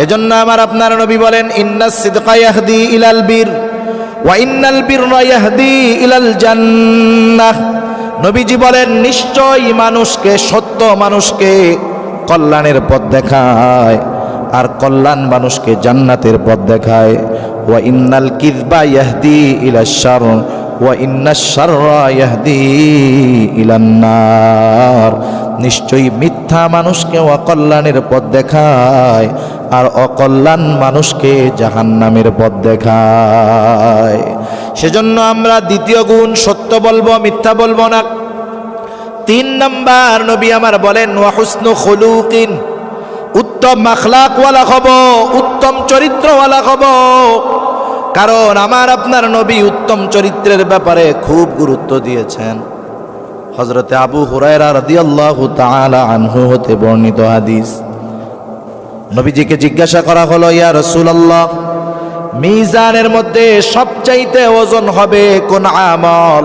এজন্য আমার আপনার নবী বলেন ইন্নাস সিদকা ইয়াহদি ইলাল বীর ওয়া ইন্নাল বিররা ইয়াহদি ইলাল জান্নাহ। নবীজি বলেন নিশ্চয়ই মানুষকে, সত্য মানুষকে কল্যাণের পথ দেখায়, আর কল্যাণ মানুষকে জান্নাতের পথ দেখায়। ওয়া ইন্নাল কিযবা ইয়াহদি ইলাশ শার ওয়া ইন্নাশ শাররা ইয়াহদি ইলান নার। নিশ্চয়ই মিথ্যা মানুষকে অকল্যাণের পথ দেখায়, আর অকল্যাণ মানুষকে জাহান্নামের পথ দেখায়। সেজন্য আমরা দ্বিতীয় গুণ সত্য বলবো, মিথ্যা বলবো না। 3 নাম্বার নবী আমার বলেন ওয়া হুসনু খুলুকিন, উত্তম আখলাকওয়ালা হব, উত্তম চরিত্রওয়ালা হব। কারণ আমার আপনার নবী উত্তম চরিত্রের ব্যাপারে খুব গুরুত্ব দিয়েছেন। হযরতে আবু হুরায়রা রাদিয়াল্লাহু তাআলা আনহু হতে বর্ণিত হাদিস, নবীজিকে জিজ্ঞাসা করা হলো ইয়া রাসূলুল্লাহ, মিজানের মধ্যে সবচাইতে ওজন হবে কোন আমল?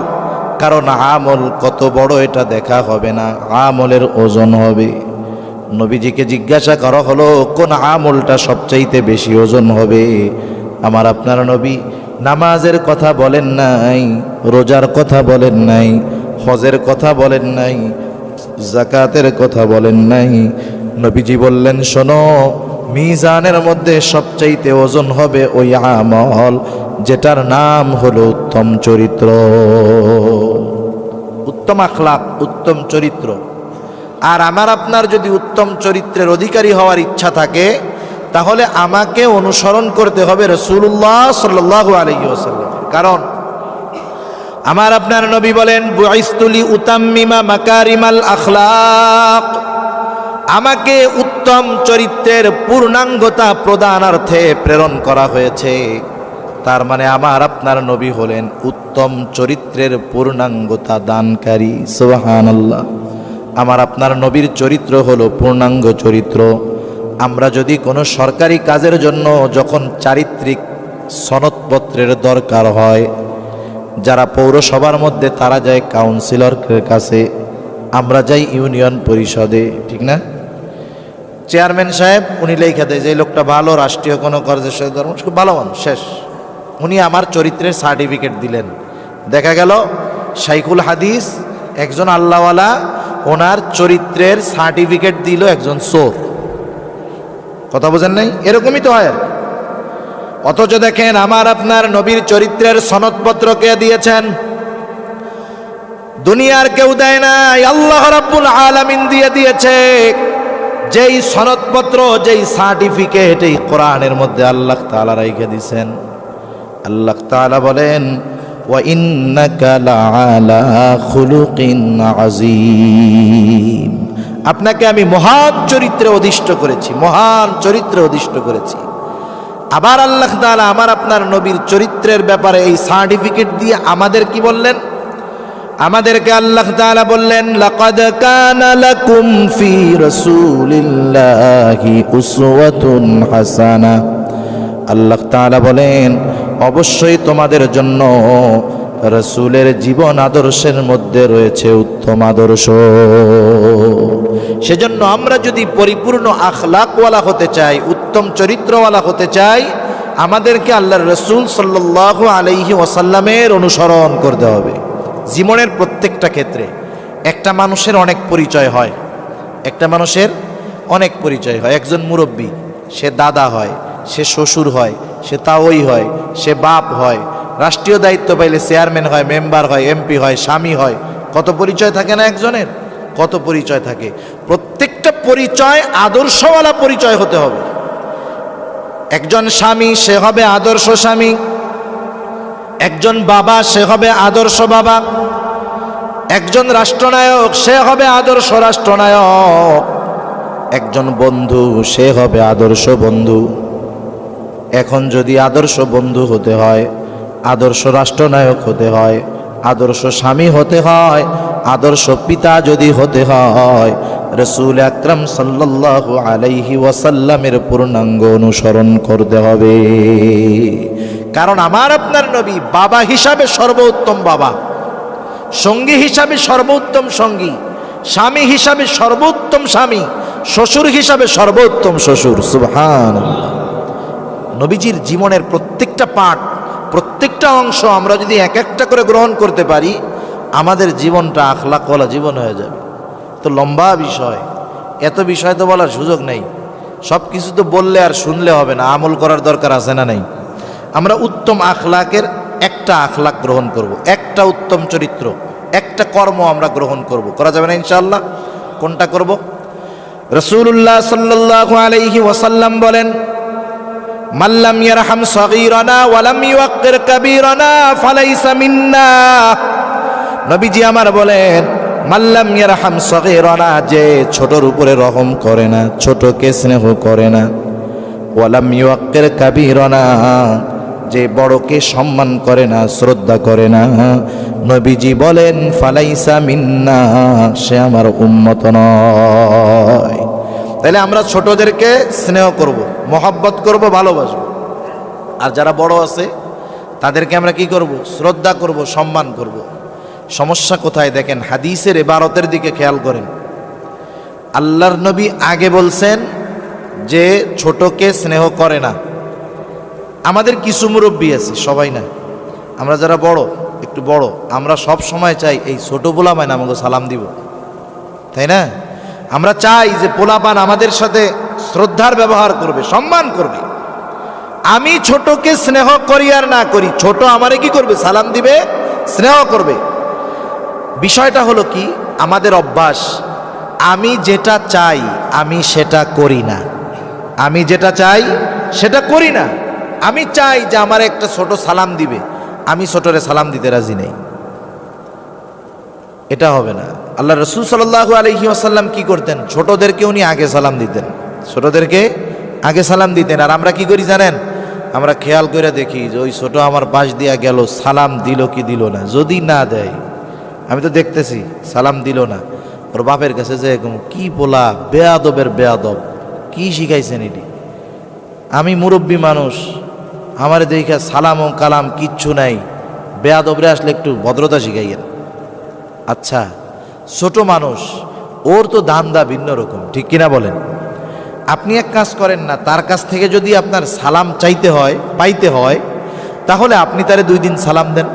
কারণ আমল কত বড় এটা দেখা হবে না, আমলের ওজন হবে। নবীজিকে জিজ্ঞাসা করা হলো কোন আমলটা সবচাইতে বেশি ওজন হবে? আমার আপনার নবী নামাজের কথা বলেন নাই, রোজার কথা বলেন নাই, হজের কথা বলেন নাই, যাকাতের কথা বলেন নাই। নবীজি বললেন শোনো, মিজানের মধ্যে সবচাইতে ওজন হবে ওই আমল যেটার নাম হলো উত্তম চরিত্র, উত্তম আখলাক, উত্তম চরিত্র। আর আমার আপনার যদি উত্তম চরিত্রের অধিকারী হওয়ার ইচ্ছা থাকে, তাহলে আমাকে অনুসরণ করতে হবে রাসূলুল্লাহ সাল্লাল্লাহু আলাইহি ওয়াসাল্লাম। কারণ আমার আপনার নবী বলেন বুইসতুলি উতাম্মিমা মাকারিমাল আখলাক, আমাকে উত্তম চরিত্রের পূর্ণাঙ্গতা প্রদানার্থে প্রেরণ করা হয়েছে। তার মানে আমার আপনার নবী হলেন উত্তম চরিত্রের পূর্ণাঙ্গতা দানকারী। সুবহানাল্লাহ। আমার আপনার নবীর চরিত্র হলো পূর্ণাঙ্গ চরিত্র। আমরা যদি কোনো সরকারি কাজের জন্য যখন চারিত্রিক সনদপত্রের দরকার হয়, যারা পৌরসভার মধ্যে তারা যায় কাউন্সিলরের কাছে, আমরা যাই ইউনিয়ন পরিষদে, ঠিক না? চেয়ারম্যান সাহেব উনি লেখা দেয় যে এই লোকটা ভালো, রাষ্ট্রীয় কোনো কাজের সাথে ভালো মানুষ, শেষ। উনি আমার চরিত্রের সার্টিফিকেট দিলেন। দেখা গেল শাইখুল হাদিস একজন আল্লাহওয়ালা, ওনার চরিত্রের সার্টিফিকেট দিল একজন চোর। কথা বোঝেন নাই? এরকমই তো হয়। অথচ দেখেন আমার আপনার নবীর চরিত্রের সনদপত্র কে দিয়েছেন? দুনিয়ার কেউ দেয় নাই, আল্লাহ রাব্বুল আলামিন দিয়ে দিয়েছে। যেই সনদপত্র, যেই সার্টিফিকেট এই কোরআনের মধ্যে আল্লাহ তাআলা রেখে দিয়েছেন। আল্লাহ তাআলা বলেন ওয়া ইন্নাকা লাআলা খুলুকিন আযীম, আপনাকে আমি মহান চরিত্রে অধিষ্ঠ করেছি, মহান চরিত্রে অধিষ্ঠ করেছি। আবার আল্লাহ তাআলা আমার আপনার নবীর চরিত্রের ব্যাপারে এই সার্টিফিকেট দিয়ে আমাদের কি বললেন? আমাদেরকে আল্লাহ তাআলা বললেন লাকাদ কানা লাকুম ফি রাসূলিল্লাহি উসওয়াতুন হাসানাহ। আল্লাহ তাআলা বলেন অবশ্যই তোমাদের জন্য রাসূলের জীবন আদর্শের মধ্যে রয়েছে উত্তম আদর্শ। সেজন্য আমরা যদি পরিপূর্ণ আখলাকওয়ালা হতে চাই, উত্তম চরিত্রওয়ালা হতে চাই, আমাদেরকে আল্লাহর রাসূল সাল্লাল্লাহু আলাইহি ওয়াসাল্লামের অনুসরণ করতে হবে জীবনের প্রত্যেকটা ক্ষেত্রে। একটা মানুষের অনেক পরিচয় হয়, একটা মানুষের অনেক পরিচয় হয়। একজন মুরব্বী, সে দাদা হয়, সে শ্বশুর হয়, সে তাওই হয়, সে বাপ হয়, রাষ্ট্রীয় দায়িত্ব পাইলে চেয়ারম্যান হয়, মেম্বার হয়, এমপি হয়, স্বামী হয়। কত পরিচয় থাকে না একজনের? কত পরিচয় থাকে। প্রত্যেকটা পরিচয় আদর্শওয়ালা পরিচয় হতে হবে। একজন স্বামী, সে হবে আদর্শ স্বামী। একজন বাবা, সে হবে আদর্শ বাবা। একজন রাষ্ট্রনায়ক, সে হবে আদর্শ রাষ্ট্রনায়ক। একজন বন্ধু, সে হবে আদর্শ বন্ধু। এখন যদি আদর্শ বন্ধু হতে হয়, আদর্শ রাষ্ট্রনায়ক হতে হয়, আদর্শ স্বামী হতে হয়, আদর্শ পিতা যদি হতে হয়, রাসূল আকরাম সাল্লাল্লাহু আলাইহি ওয়াসাল্লামের পূর্ণাঙ্গ অনুসরণ করতে হবে। কারণ আমার আপনার নবী বাবা হিসাবে সর্বোত্তম বাবা, সঙ্গী হিসাবে সর্বোত্তম সঙ্গী, স্বামী হিসাবে সর্বোত্তম স্বামী, শ্বশুর হিসাবে সর্বোত্তম শ্বশুর। সুবহানাল্লাহ। নবীজির জীবনের প্রত্যেকটা পাঠ, প্রত্যেকটা অংশ আমরা যদি এক একটা করে গ্রহণ করতে পারি, আমাদের জীবনটা আখলাকওয়ালা জীবন হয়ে যাবে। তো লম্বা বিষয়, এত বিষয় তো বলার সুযোগ নেই। সব কিছু তো বললে আর শুনলে হবে না, আমল করার দরকার আছে না নেই? আমরা উত্তম আখলাকের একটা আখলাক গ্রহণ করব, একটা উত্তম চরিত্র, একটা কর্ম আমরা গ্রহণ করব। করা যাবে না ইনশাআল্লাহ? কোনটা করব? রাসূলুল্লাহ সাল্লাল্লাহু আলাইহি ওয়াসাল্লাম বলেন, মাল্লাম ইয়ারহাম সগীরানা ওয়া লাম ইউক্কির কাবীরানা ফালাইসা মিন্না। নবীজি আমার বলেন, মাল্লাম ইয়ারহাম সগীরানা, যে ছোটর উপরে রহম করে না, ছোটকে স্নেহ করে না, ওয়া লাম ইউক্কির কাবীরানা, যে বড়কে সম্মান করে না, শ্রদ্ধা করে না, নবীজি বলেন ফালাইসা মিন্না, সে আমার উম্মত নয়। তাহলে আমরা ছোটদেরকে স্নেহ করব, মহব্বত করব, ভালোবাসব। আর যারা বড় আছে তাদেরকে আমরা কি করব? শ্রদ্ধা করব, সম্মান করব। সমস্যা কোথায় দেখেন, হাদিসের ইবারতের দিকে খেয়াল করেন। আল্লাহর নবী আগে বলছেন যে ছোটকে স্নেহ করে না। আমাদের কিছু মুরব্বী আছে, সবাই না, আমরা যারা বড়, একটু বড়, আমরা সব সময় চাই এই ছোট পোলাপান আমাকে সালাম দিব, তাই না? আমরা চাই যে পোলাপান আমাদের সাথে শ্রদ্ধার ব্যবহার করবে, সম্মান করবে। আমি ছোটকে স্নেহ করি আর না করি, ছোট আমারে কি করবে? সালাম দিবে, স্নেহ করবে। বিষয়টা হলো কি, আমাদের অভ্যাস, আমি যেটা চাই আমি সেটা করি না, আমি যেটা চাই সেটা করি না। আমি চাই যে আমার একটা ছোট সালাম দিবে, আমি ছোটরে সালাম দিতে রাজি নেই। এটা হবে না। আল্লাহ রাসূল সাল্লাল্লাহু আলাইহি ওয়াসাল্লাম কি করতেন? ছোটদেরকে উনি আগে সালাম দিতেন, ছোটদেরকে আগে সালাম দিতেন। আর আমরা কি করি জানেন? আমরা খেয়াল করে দেখি যে ওই ছোট আমার পাশ দিয়া গেল, সালাম দিল কি দিল না। যদি না দেয়, আমি তো দেখতেছি সালাম দিল না, ওর বাপের কাছে যে কি বলা, বেয়াদবের বেয়াদব, কি শিখাইছেন এটি? আমি মুরব্বী মানুষ, আমার দেখা সালাম ও কালাম কিচ্ছু নাই, বেয়াদবরে আসলে একটু ভদ্রতা শিখাইয়েন। আচ্ছা, ছোট মানুষ, ওর তো ধান্দা ভিন্ন রকম, ঠিক কিনা বলেন? আপনি এক কাজ করেন না, তার কাছ থেকে যদি আপনার সালাম চাইতে হয়, পাইতে হয়, তাহলে আপনি তারে 2 দিন সালাম দেন।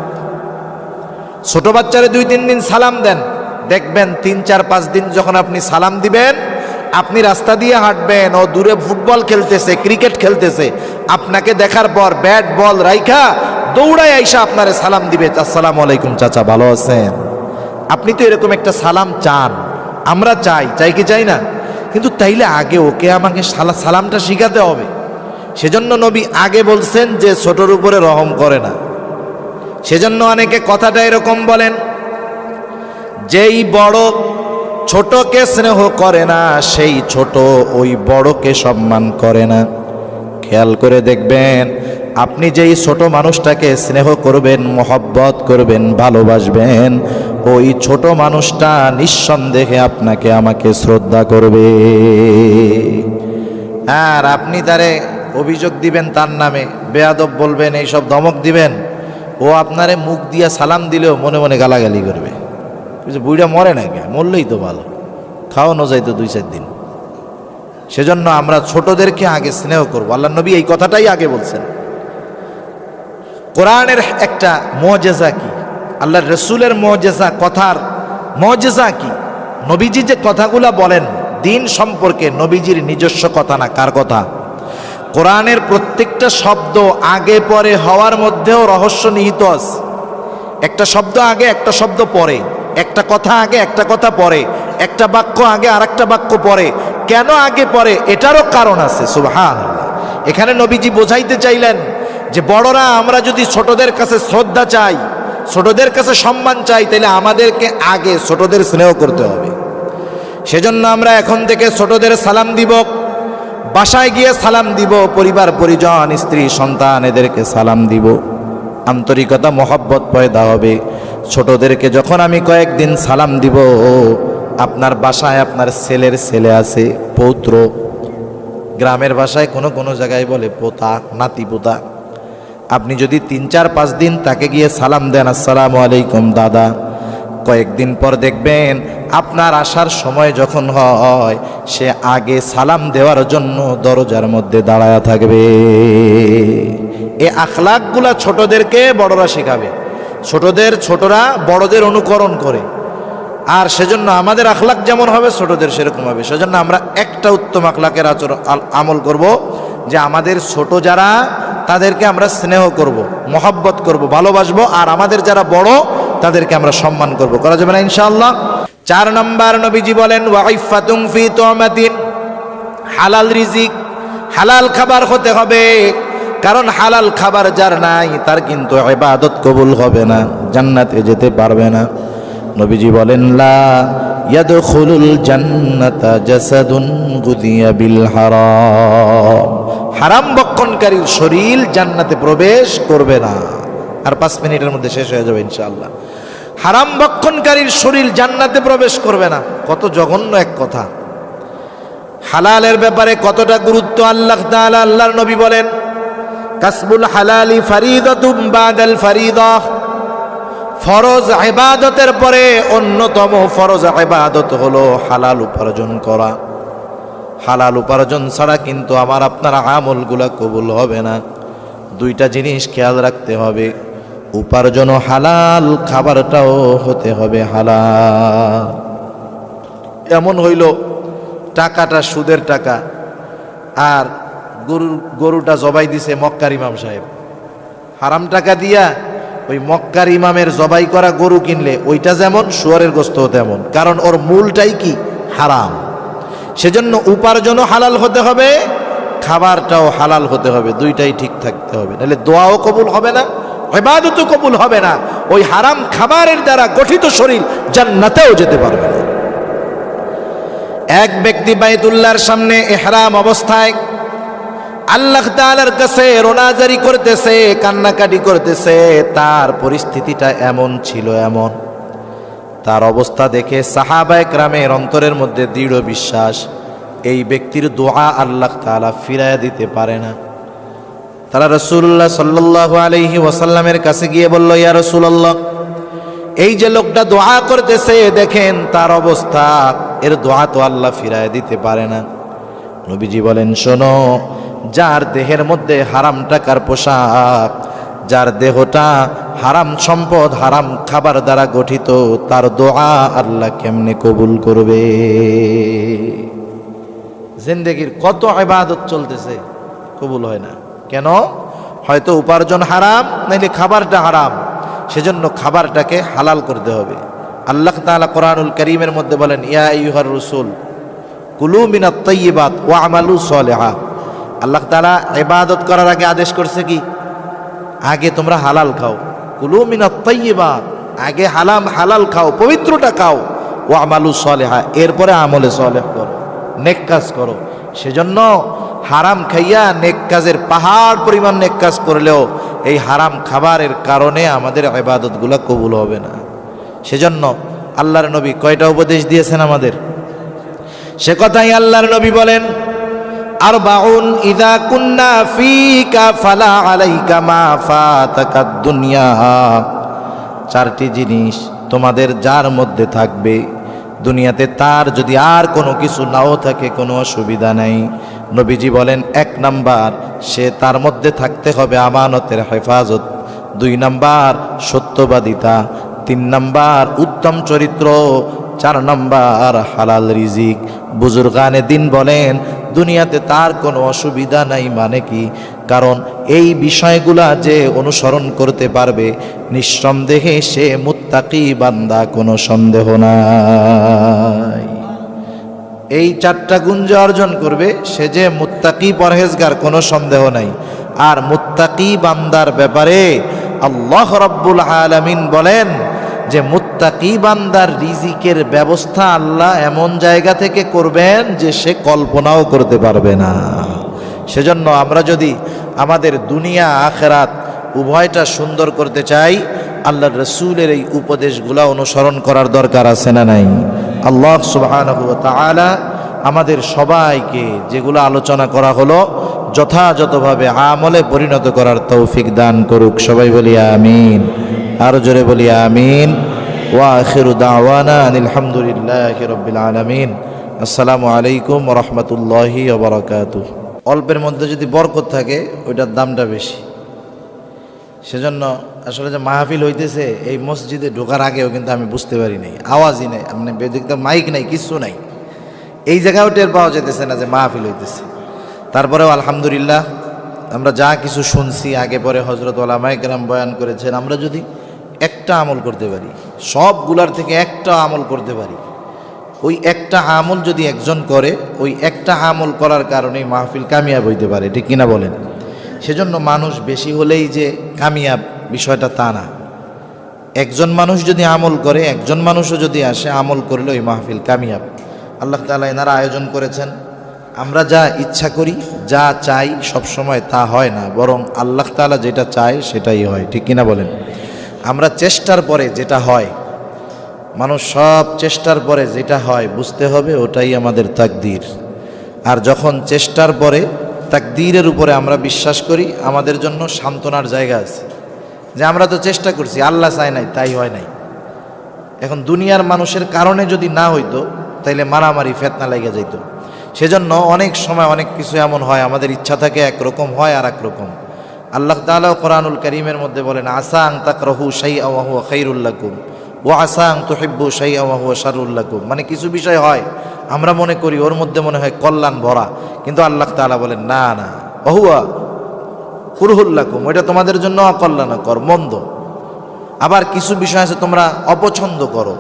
ছোট বাচ্চারে 2-3 দিন সালাম দেন, দেখবেন 3-4-5 দিন যখন আপনি সালাম দিবেন, আপনি রাস্তা দিয়ে হাঁটবেন, ও দূরে ফুটবল খেলতেছে, ক্রিকেট খেলতেছে, আপনাকে দেখার পর ব্যাট বল রাইখা দৌড়ায় আইসা আপনারে সালাম দিবে, আসসালামু আলাইকুম চাচা, ভালো আছেন? আপনি তো এরকম একটা সালাম চান, আমরা চাই, চাই কি চাই না? কিন্তু তাইলে আগে ওকে আমাকে সালামটা শিখাতে হবে। সেজন্য নবী আগে বলছেন যে ছোটর উপরে রহম করে না। সেজন্য অনেকে কথাটা এরকম বলেন, যেই বড় ছোটকে স্নেহ করে না, সেই ছোট ওই বড়কে সম্মান করে না। খেয়াল করে দেখবেন, আপনি যেই ছোট মানুষটাকে স্নেহ করবেন, মহব্বত করবেন, ভালোবাসবেন, ওই ছোট মানুষটা নিঃসন্দেহে আপনাকে আমাকে শ্রদ্ধা করবে। আর আপনি তারে অভিযোগ দিবেন তার নামে, বেয়াদব বলবেন, এইসব ধমক দিবেন, ও আপনারে মুখ দিয়া সালাম দিলেও মনে মনে গালাগালি করবে। বুড়া মরে না কে, মরলেই তো ভালো, খাওয়ানো যায় তো 2-4 দিন। সেজন্য আমরা ছোটদেরকে আগে স্নেহ করবো। আল্লাহ নবী এই কথাটাই আগে বলছেন। কোরআনের একটা মুআজিজা কি, আল্লাহর রসুলের মুআজিজা, কথার মুআজিজা কি? নবীজি যে কথাগুলা বলেন দিন সম্পর্কে, নবীজির নিজস্ব কথা না, কার কথা? কোরআনের প্রত্যেকটা শব্দ আগে পরে হওয়ার মধ্যেও রহস্য নিহিত আছে। একটা শব্দ আগে, একটা শব্দ পরে, একটা কথা আগে, একটা কথা পরে, একটা বাক্য আগে, আর একটা বাক্য পরে। কেন আগে পরে এটারও কারণ আছে। সুবহানাল্লাহ। এখানে নবীজি বোঝাইতে চাইলেন যে বড়রা আমরা যদি ছোটদের কাছে শ্রদ্ধা চাই, ছোটদের কাছে সম্মান চাই, তাহলে আমাদেরকে আগে ছোটদের স্নেহ করতে হবে। সেজন্য আমরা এখন থেকে ছোটদের সালাম দিব, বাসায় গিয়ে সালাম দিব, পরিবার পরিজন স্ত্রী সন্তান এদেরকে সালাম দিব। আন্তরিকতা মহব্বত পয়দা হবে। ছোটদেরকে যখন আমি কয়েকদিন সালাম দিব, আপনার বাসায় আপনার ছেলের ছেলে আছে, পৌত্র, গ্রামের ভাষায় কোনো জায়গায় বলে পোতা, নাতি পোতা। আপনি যদি 3-4-5 দিন তাকে গিয়ে সালাম দেন, আসসালামু আলাইকুম দাদা, কয়েকদিন পর দেখবেন আপনার আসার সময় যখন হয়, সে আগে সালাম দেওয়ার জন্য দরজার মধ্যে দাঁড়ায়া থাকবে। এই আখলাকগুলা ছোটদেরকে বড়রা শেখাবে। ছোটরা বড়দের অনুকরণ করে। আর সেজন্য আমাদের আখলাক যেমন হবে ছোটদের সেরকম হবে। সেজন্য আমরা একটা উত্তম আখলাকের আমল করব, যে আমাদের ছোট যারা তাদেরকে আমরা স্নেহ করব, মহব্বত করব, ভালোবাসবো। আর আমাদের যারা বড় তাদেরকে আমরা সম্মান করব। করা যাবে না ইনশাআল্লাহ? 4 নম্বর নবীজি বলেন ওয়াইফাতুন ফি তুমাতিন, হালাল রিজিক, হালাল খাবার হতে হবে। কারণ হালাল খাবার যার নাই তার কিন্তু ইবাদত কবুল হবে না, জান্নাতে যেতে পারবে না। নবীজি বলেন লা ইয়াদখুলুল জান্নাতা জাসাদুন গুদিয়া বিল হারাম, হারাম ভক্ষণকারীর শরীর জান্নাতে প্রবেশ করবে না। আর 5 মিনিটের মধ্যে শেষ হয়ে যাবে ইনশাআল্লাহ। হারাম ভক্ষণকারীর শরীর জান্নাতে প্রবেশ করবে না। কত জঘন্য এক কথা। হালালের ব্যাপারে কতটা গুরুত্ব আল্লাহ তাআলা, আল্লাহর নবী বলেন কাসবুল হালালি ফারিদাতুম বাদাল ফারিদাহ, ফরজ ইবাদতের পরে অন্যতম ফরজ ইবাদত হলো হালাল উপার্জন করা। হালাল উপার্জন ছাড়া কিন্তু আমার আপনার আমলগুলা কবুল হবে না। 2টা জিনিস খেয়াল রাখতে হবে, উপার্জনও হালাল, খাবারটাও হতে হবে হালাল। এমন হইল টাকাটা সুদের টাকা, আর গরুটা জবাই দিছে মক্কার ইমাম সাহেব, হারাম টাকা দিয়া ওই মক্কার ইমামের জবাই করা গরু কিনলে ওইটা যেমন শুয়োরের গোস্ত তেমন, কারণ ওর মূলটাই কি হারাম। সেজন্য উপার্জনও হালাল হতে হবে, খাবারটাও হালাল হতে হবে, 2টাই ঠিক থাকতে হবে, নাহলে দোয়াও কবুল হবে না, ইবাদতও কবুল হবে না। ওই হারাম খাবারের দ্বারা গঠিত শরীর জান্নাতেও যেতে পারবে না। এক ব্যক্তি বাইতুল্লাহর সামনে ইহরাম অবস্থায় আল্লাহ তাআলার কাছে রোনাজারি করতেছে, কান্নাকাটি করতেছে। তার পরিস্থিতিটা এমন ছিল, এমন তার অবস্থা দেখে সাহাবায়ে কেরামের অন্তরের মধ্যে দৃঢ় বিশ্বাস, এই ব্যক্তির দোয়া আল্লাহ তাআলা ফিরাইয়া দিতে পারে না। তারা রাসূলুল্লাহ সাল্লাল্লাহু আলাইহি ওয়াসাল্লামের কাছে গিয়ে বলল, ইয়া রাসূলুল্লাহ, এই যে লোকটা দোয়া করতেছে দেখেন তার অবস্থা, এর দোয়া তো আল্লাহ ফিরাইয়া দিতে পারে না। নবীজি বলেন, শোনো, যার দেহের মধ্যে হারাম টাকার পোশাক, যার দেহটা হারাম সম্পদ, হারাম খাবার দ্বারা গঠিত, তার দোয়া আল্লাহ কেমনে কবুল করবে? জিন্দেগির কত ইবাদত চলতেছে, কবুল হয় না কেন? হয়তো উপার্জন হারাম, নাইলে খাবারটা হারাম। সেজন্য খাবারটাকে হালাল করতে হবে। আল্লাহ তাআলা কোরআনুল কারীমের মধ্যে বলেন, ইয়া আইয়ুহার রাসূল কুলু মিনাত তাইয়্যিবাত ওয়া আমালু সলিহা। আল্লাহ তাআলা ইবাদত করার আগে আদেশ করছে কি? আগে তোমরা হালাল খাও। কুলু মিনাত তাইয়্যিবাত, আগে হালাল খাও, পবিত্রটা খাও। ওয়া আমালু সলিহা, এরপরে আমলে সলেহ করো, নেক কাজ করো। সেজন্য হারাম খাইয়া নেক কাজের পাহাড় পরিমাণ নেক কাজ করলেও এই হারাম খাবারের কারণে আমাদের ইবাদতগুলো কবুল হবে না। সেজন্য আল্লাহর নবী কয়টা উপদেশ দিয়েছেন আমাদের? সে কথাই আল্লাহর নবী বলেন, আরবাউন ইযা কুন্না ফীকা ফালা আলাইকা মা ফাতাকাদ দুনিয়া। চারটি জিনিস তোমাদের যার মধ্যে থাকবে দুনিয়াতে, তার যদি আর কোনো কিছু নাও থাকে কোনো অসুবিধা নাই। নবীজি বলেন, 1 নাম্বার সে তার মধ্যে থাকতে হবে আমানতের হেফাজত, 2 নাম্বার সত্যবাদিতা, 3 নাম্বার উত্তম চরিত্র, 4 নাম্বার হালাল রিজিক। বুজুর্গানে দিন বলেন দুনিয়াতে তার কোনো অসুবিধা নাই। মানে কি? কারণ এই বিষয়গুলা যে অনুসরণ করতে পারবে নিঃসন্দেহে সে মুত্তাকি বান্দা, কোনো সন্দেহ নাই। এই 4টা গুণ যে অর্জন করবে সে যে মুত্তাকি পরহেজগার, কোনো সন্দেহ নাই। আর মুত্তাকি বান্দার ব্যাপারে আল্লাহ রাব্বুল আলামিন বলেন যে মুত্তাকি বান্দার রিজিকের ব্যবস্থা আল্লাহ এমন জায়গা থেকে করবেন যে সে কল্পনাও করতে পারবে না। সেজন্য আমরা যদি আমাদের দুনিয়া আখেরাত উভয়টা সুন্দর করতে চাই, আল্লাহর রাসূলের এই উপদেশগুলো অনুসরণ করার দরকার আছে না নাই? আল্লাহ সুবহানাহু ওয়া তাআলা আমাদের সবাইকে যেগুলো আলোচনা করা হলো যথাযথভাবে আমলে পরিণত করার তৌফিক দান করুক। সবাই বলি আমিন। আরো জোরে বলি আমিন। ওয়া আখিরু দাওয়ানা আলহামদুলিল্লাহি রাব্বিল আলামিন। আসসালামু আলাইকুম ওয়া রাহমাতুল্লাহি ওয়া বারাকাতুহু। অল্পের মধ্যে যদি বরকত থাকে ওইটার দামটা বেশি। সেজন্য আসলে যে মাহফিল হইতেছে এই মসজিদে ঢোকার আগেও কিন্তু আমি বুঝতে পারি নাই, আওয়াজই নাই, মানে দেখতে মাইক নাই, কিচ্ছু নাই, এই জায়গাও টের পাওয়া যেতেছে না যে মাহফিল হইতেছে। তারপরেও আলহামদুলিল্লাহ আমরা যা কিছু শুনছি আগে পরে হযরত উলামায়ে কেরাম বয়ান করেছেন, আমরা যদি একটা আমল করতে পারি, সবগুলার থেকে একটা আমল করতে পারি, ওই একটা আমল যদি একজন করে, ওই একটা আমল করার কারণেই মাহফিল কামিয়াব হইতে পারে, ঠিক কিনা বলেন? সেজন্য মানুষ বেশি হলেই যে কামিয়াব বিষয়টা তা না। একজন মানুষ যদি আমল করে, একজন মানুষও যদি আসে আমল করলে ওই মাহফিল কামিয়াব। আল্লাহ তাআলা এনারা আয়োজন করেছেন। আমরা যা ইচ্ছা করি, যা চাই সবসময় তা হয় না, বরং আল্লাহ তাআলা যেটা চায় সেটাই হয়, ঠিক কিনা বলেন? আমরা চেষ্টার পরে যেটা হয়, মানুষ সব চেষ্টার পরে যেটা হয় বুঝতে হবে ওটাই আমাদের তাকদীর। আর যখন চেষ্টার পরে তাকদীরের উপরে আমরা বিশ্বাস করি, আমাদের জন্য সান্ত্বনার জায়গা আছে যে আমরা তো চেষ্টা করছি, আল্লাহ চায় নাই তাই হয় নাই। এখন দুনিয়ার মানুষের কারণে যদি না হইতো তাইলে মারামারি ফিতনা লেগে যাইতো। সেজন্য অনেক সময় অনেক কিছু এমন হয়, আমাদের ইচ্ছা থাকে একরকম, হয় আর একরকম। আল্লাহ তাআলা কোরআনুল কারীমের মধ্যে বলেন, আসা আন তাকরাহু শাইআ ওয়া হুয়া খায়রুল লাকুম ওয়া আসা আন তুহিব্বু শাইআ ওয়া হুয়া শাররুল লাকুম। মানে কিছু বিষয় হয় আমরা মনে করি ওর মধ্যে মনে হয় কল্যাণ ভরা, কিন্তু আল্লাহ তাআলা বলেন না না, ওয়া হুয়া কুরহুল লাকুম, ওইটা তোমাদের জন্য অকল্যাণকর, মন্দ। আবার কিছু বিষয় আছে তোমরা অপছন্দ করো,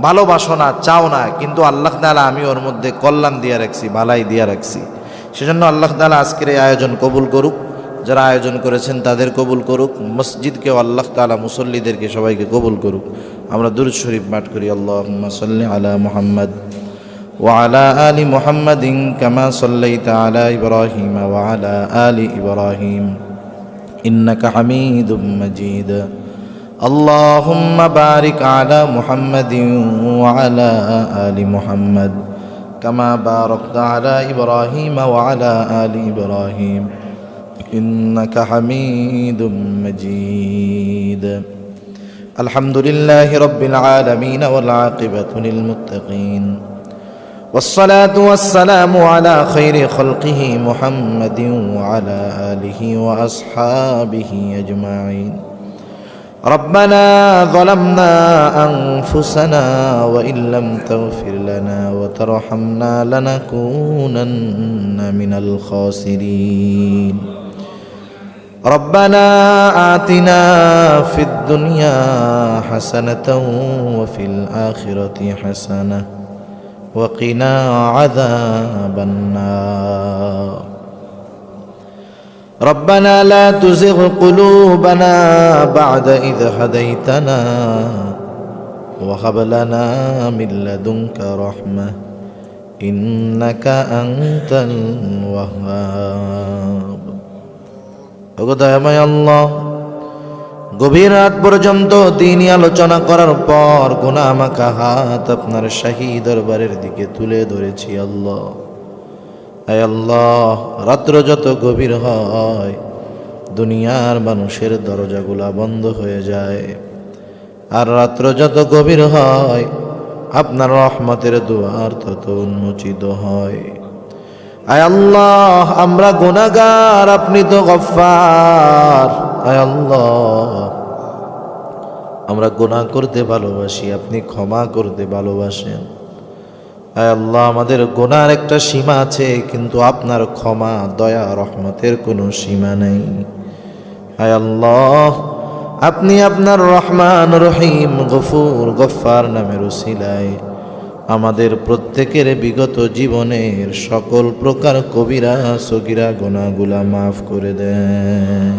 ভালোবাসো না, চাও না, কিন্তু আল্লাহ তাআলা আমি ওর মধ্যে কল্যাণ দিয়ে রাখছি, ভালাই দিয়ে রাখছি। সেজন্য আল্লাহ তাআলা আজকের এই আয়োজন কবুল করুক, যারা আয়োজন করেছেন তাদের কবুল করুক, মসজিদকেও আল্লাহ তাআলা মুসল্লিদেরকে সবাইকে কবুল করুক। আমরা দুরূদ শরীফ পাঠ করি। আল্লাহুম্মা সাল্লি আলা মুহাম্মদ ওয়া আলা আলি মুহাম্মাদিন কামা সাল্লাইতা আলা ইব্রাহিম ওয়া আলা আলি ইব্রাহিম ইন্নাকা হামিদুম মাজিদ। اللهم بارك على محمد وعلى آل محمد كما باركت على إبراهيم وعلى آل إبراهيم إنك حميد مجيد. الحمد لله رب العالمين والعاقبة للمتقين والصلاة والسلام على خير خلقه محمد وعلى آله وأصحابه أجمعين. ربنا ظلمنا أنفسنا وإن لم تغفر لنا وترحمنا لنكونن من الخاسرين. ربنا آتنا في الدنيا حسنة وفي الآخرة حسنة وقنا عذاب النار. ربنا لا تزغ قلوبنا بعد إذ هديتنا وهب لنا من لدنك رحمة إنك أنت الوهاب. আল্লাহ, গভীর রাত পর্যন্ত দিনই আলোচনা করার পর গুনাহ মাখা হাত আপনার শাহী দরবারের দিকে তুলে ধরেছি। আল্লাহ, আয় আল্লাহ, রাত্র যত গভীর হয় দুনিয়ার মানুষের দরজাগুলা বন্ধ হয়ে যায়, আর রাত্র যত গভীর হয় আপনার রহমতের দুয়ার তত উন্মোচিত হয়। আয় আল্লাহ, আমরা গুনাহগার, আপনি তো গফফার। আয় আল্লাহ, আমরা গুনাহ করতে ভালোবাসি, আপনি ক্ষমা করতে ভালোবাসেন। আয় আল্লাহ, আমাদের গুনার একটা সীমা আছে, কিন্তু আপনার ক্ষমা, দয়া, রহমতের কোনো সীমা নেই। আয় আল্লাহ, আপনি আপনার রহমান, রহিম, গফুর, গফফার নামের উসিলায় আমাদের প্রত্যেকের বিগত জীবনের সকল প্রকার কবিরা সগীরা গুনাহগুলা মাফ করে দেন।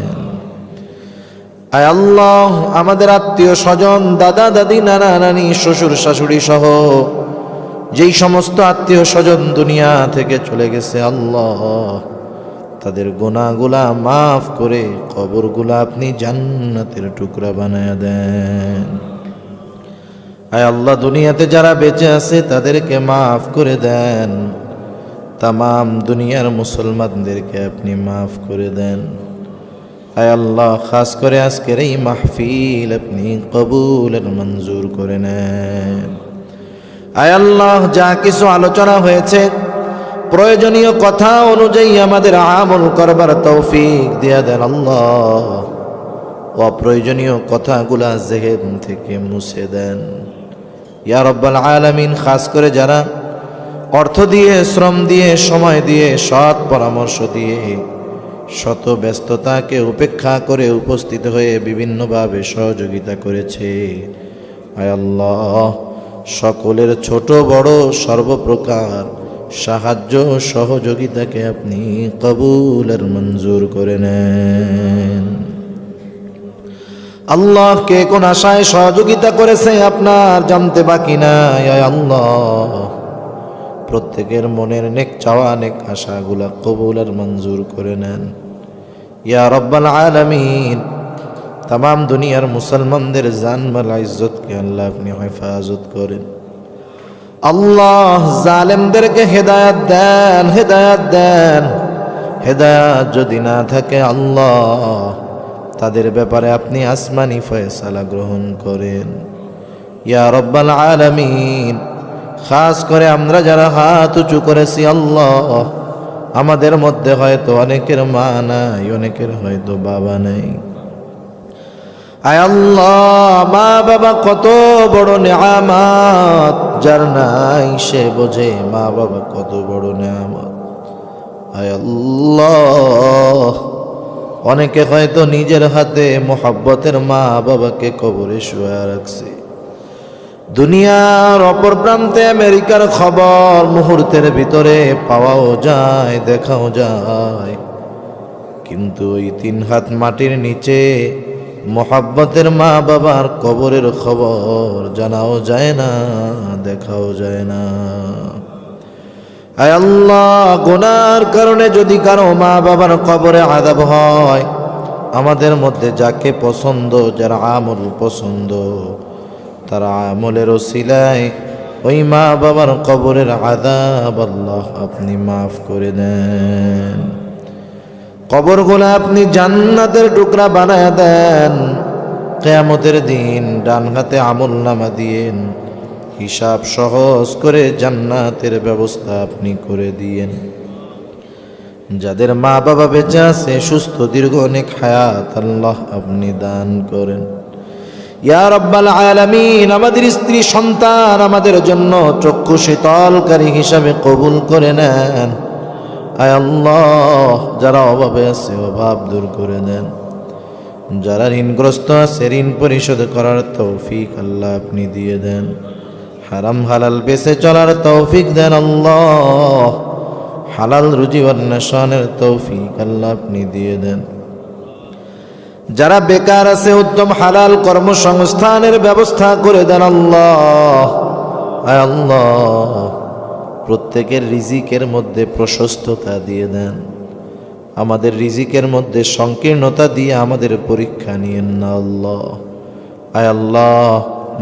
আয় আল্লাহ, আমাদের আত্মীয় স্বজন, দাদা দাদি, নানা নানি, শ্বশুর শাশুড়ি সহ যেই সমস্ত আত্মীয় স্বজন দুনিয়া থেকে চলে গেছে, আল্লাহ তাদের গুনাহগুলা মাফ করে কবরগুলা আপনি জান্নাতের টুকরা বানায়া দেন। আয় আল্লাহ, দুনিয়াতে যারা বেঁচে আছে তাদেরকে মাফ করে দেন, তামাম দুনিয়ার মুসলমানদেরকে আপনি মাফ করে দেন। আয় আল্লাহ, খাস করে আজকের এই মাহফিল আপনি কবুল আর মঞ্জুর করে নেন। আয় আল্লাহ, যা কিছু আলোচনা হয়েছে প্রয়োজনীয় কথা অনুযায়ী আমাদের আমল করবার তৌফিক দিয়া দেন আল্লাহ। অপ্রয়োজনীয় কথাগুলা জেহেন থেকে মুছে দেন ইয়া রব্বাল আলামিন। খাস করে যারা অর্থ দিয়ে, শ্রম দিয়ে, সময় দিয়ে, সৎ পরামর্শ দিয়ে, শত ব্যস্ততাকে উপেক্ষা করে উপস্থিত হয়ে বিভিন্নভাবে সহযোগিতা করেছে, আয় আল্লাহ সকলের ছোট বড় সর্বপ্রকার সাহায্য সহযোগিতাকে আপনি কবুল আর মঞ্জুর করে নেন। আল্লাহ, কে কোন আশায় সহযোগিতা করেছে আপনার জানতে বাকি নাই। আয় আল্লাহ, প্রত্যেকের মনের নেক চাওয়া, নেক আশাগুলা কবুল আর মঞ্জুর করে নেন ইয়া রব্বাল আলামিন। তামাম দুনিয়ার মুসলমানদের জান মাল ইজ্জতকে আল্লাহ আপনি হেফাজত করেন। আল্লাহ, জালেমদেরকে হেদায়াত দেন, হেদায়াত দেন। হেদায়াত যদি না থাকে আল্লাহ, তাদের ব্যাপারে আপনি আসমানি ফয়সালা গ্রহণ করেন ইয়া রব্বাল আলামিন। খাস করে আমরা যারা হাত উঁচু করেছি আল্লাহ, আমাদের মধ্যে হয়তো অনেকের মা নাই, অনেকের হয়তো বাবা নাই। আয় আল্লাহ, মা বাবা কত বড় নেয়ামত, যার নাই সে বোঝে মা বাবা কত বড় নেয়ামত। আয় আল্লাহ, অনেকে হয়তো নিজের হাতে মোহাব্বতের মা বাবাকে কবরে শুয়ে রাখছে। দুনিয়ার অপর প্রান্তে আমেরিকার খবর মুহূর্তের ভিতরে পাওয়াও যায়, দেখাও যায়, কিন্তু ওই 3 হাত মাটির নিচে মোহাব্বতের মা বাবার কবরের খবর জানাও যায় না, দেখাও যায় না। আয় আল্লাহ, গুনার কারণে যদি কারো মা বাবার কবরে আযাব হয়, আমাদের মধ্যে যাকে পছন্দ, যার আমল পছন্দ, তার আমলের ওসিলায় ওই মা বাবার কবরের আযাব আল্লাহ আপনি মাফ করে দেন। কবরগুলা আপনি জান্নাতের টুকরা বানায়া দেন। কিয়ামতের দিন ডান হাতে আমল নামা দিয়েন, হিসাব সহজ করে জান্নাতের ব্যবস্থা আপনি করে দিয়েন। যাদের মা বাবা বেঁচে আছে, সুস্থ দীর্ঘ অনেক হায়াত আল্লাহ আপনি দান করেন ইয়া রব্বাল আলামিন। আমাদের স্ত্রী সন্তান আমাদের জন্য চক্ষু শীতলকারী হিসাবে কবুল করে নেন। আয় আল্লাহ, যারা অভাবে আছে অভাব দূর করে দেন, যারা ঋণগ্রস্ত আছে ঋণ পরিশোধ করার তৌফিক আল্লাহ আপনি দিয়ে দেন। হারাম হালাল বেঁচে চলার তৌফিক দেন আল্লাহ। হালাল রুজি অন্বেষণের তৌফিক আল্লাহ আপনি দিয়ে দেন। যারা বেকার আছে উত্তম হালাল কর্মসংস্থানের ব্যবস্থা করে দেন আল্লাহ। আয় আল্লাহ, প্রত্যেকের রিজিকের মধ্যে প্রশস্ততা দিয়ে দেন। আমাদের রিজিকের মধ্যে সংকীর্ণতা দিয়ে আমাদের পরীক্ষা নিয়েন না আল্লাহ। আয় আল্লাহ,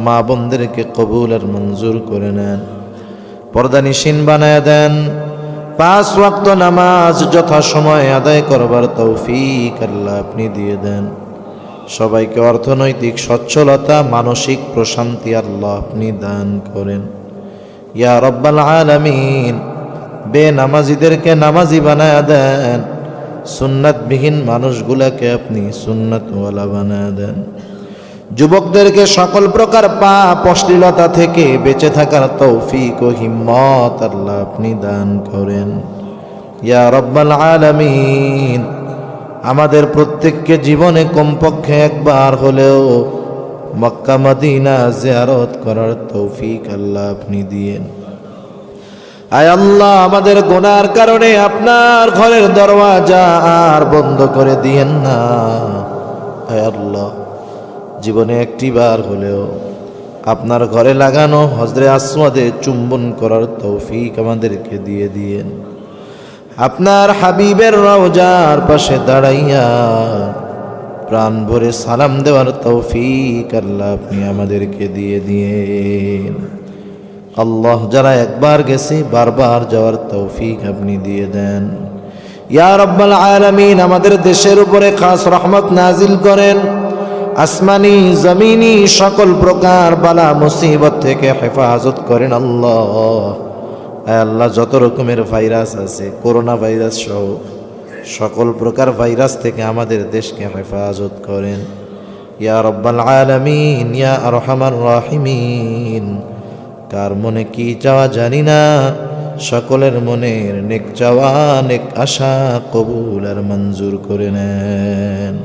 মা বোনদেরকে কবুল আর মঞ্জুর করে নেন, পর্দানিশীন বানায় দেন, 5 ওয়াক্ত নামাজ যথাসময়ে আদায় করবার তৌফিক আল্লাহ আপনি দিয়ে দেন। সবাইকে অর্থনৈতিক সচ্ছলতা, মানসিক প্রশান্তি আল্লাহ আপনি দান করেন ইয়া রব্বাল আলামিন। বেনামাজিদেরকে নামাজি বানায়া দেন, সুন্নাতবিহীন মানুষগুলাকে আপনি সুন্নাতওয়ালা বানায়া দেন। যুবকদেরকে সকল প্রকার পাপ অশ্লীলতা থেকে বেঁচে থাকার তৌফিক ও হিম্মত আল্লাহ আপনি দান করেন ইয়া রব্বাল আলামিন। আমাদের প্রত্যেককে জীবনে কমপক্ষে একবার হলেও মক্কা মদিনা জিয়ারত করার তৌফিক আল্লাহ আপনি দিয়েন। আয় আল্লাহ, আমাদের গুনার কারণে আপনার ঘরের দরওয়াজা আর বন্ধ করে দিয়েন না। আয় আল্লাহ, জীবনে একটিবার হলেও আপনার ঘরে লাগানো হজরে আসওয়াদে চুম্বন করার তৌফিক আমাদেরকে দিয়ে দিয়েন। আপনার হাবিবের রওজার পাশে দাঁড়াইয়া প্রাণ ভরে সালাম দেওয়ার তৌফিক আল্লাহ আপনি আমাদেরকে দিয়ে দিয়েন। আল্লাহ, যারা একবার গেছে বারবার যাওয়ার তৌফিক আপনি দিয়ে দেন ইয়া রব্বাল আলামিন। আমাদের দেশের উপরে খাস রহমত নাজিল করেন, আসমানি জমিনি সকল প্রকার বালা মুসিবত থেকে হেফাজত করেন আল্লাহ। আল্লাহ, যত রকমের ভাইরাস আছে, করোনা ভাইরাস সহ সকল প্রকার ভাইরাস থেকে আমাদের দেশকে হেফাজত করেন ইয়া রব্বাল আলামিন ইয়া আরহামার রাহিমিন। কার মনে কি চাওয়া জানি না, সকলের মনের নেক চাওয়া নেক আশা কবুল আর মঞ্জুর করে নেন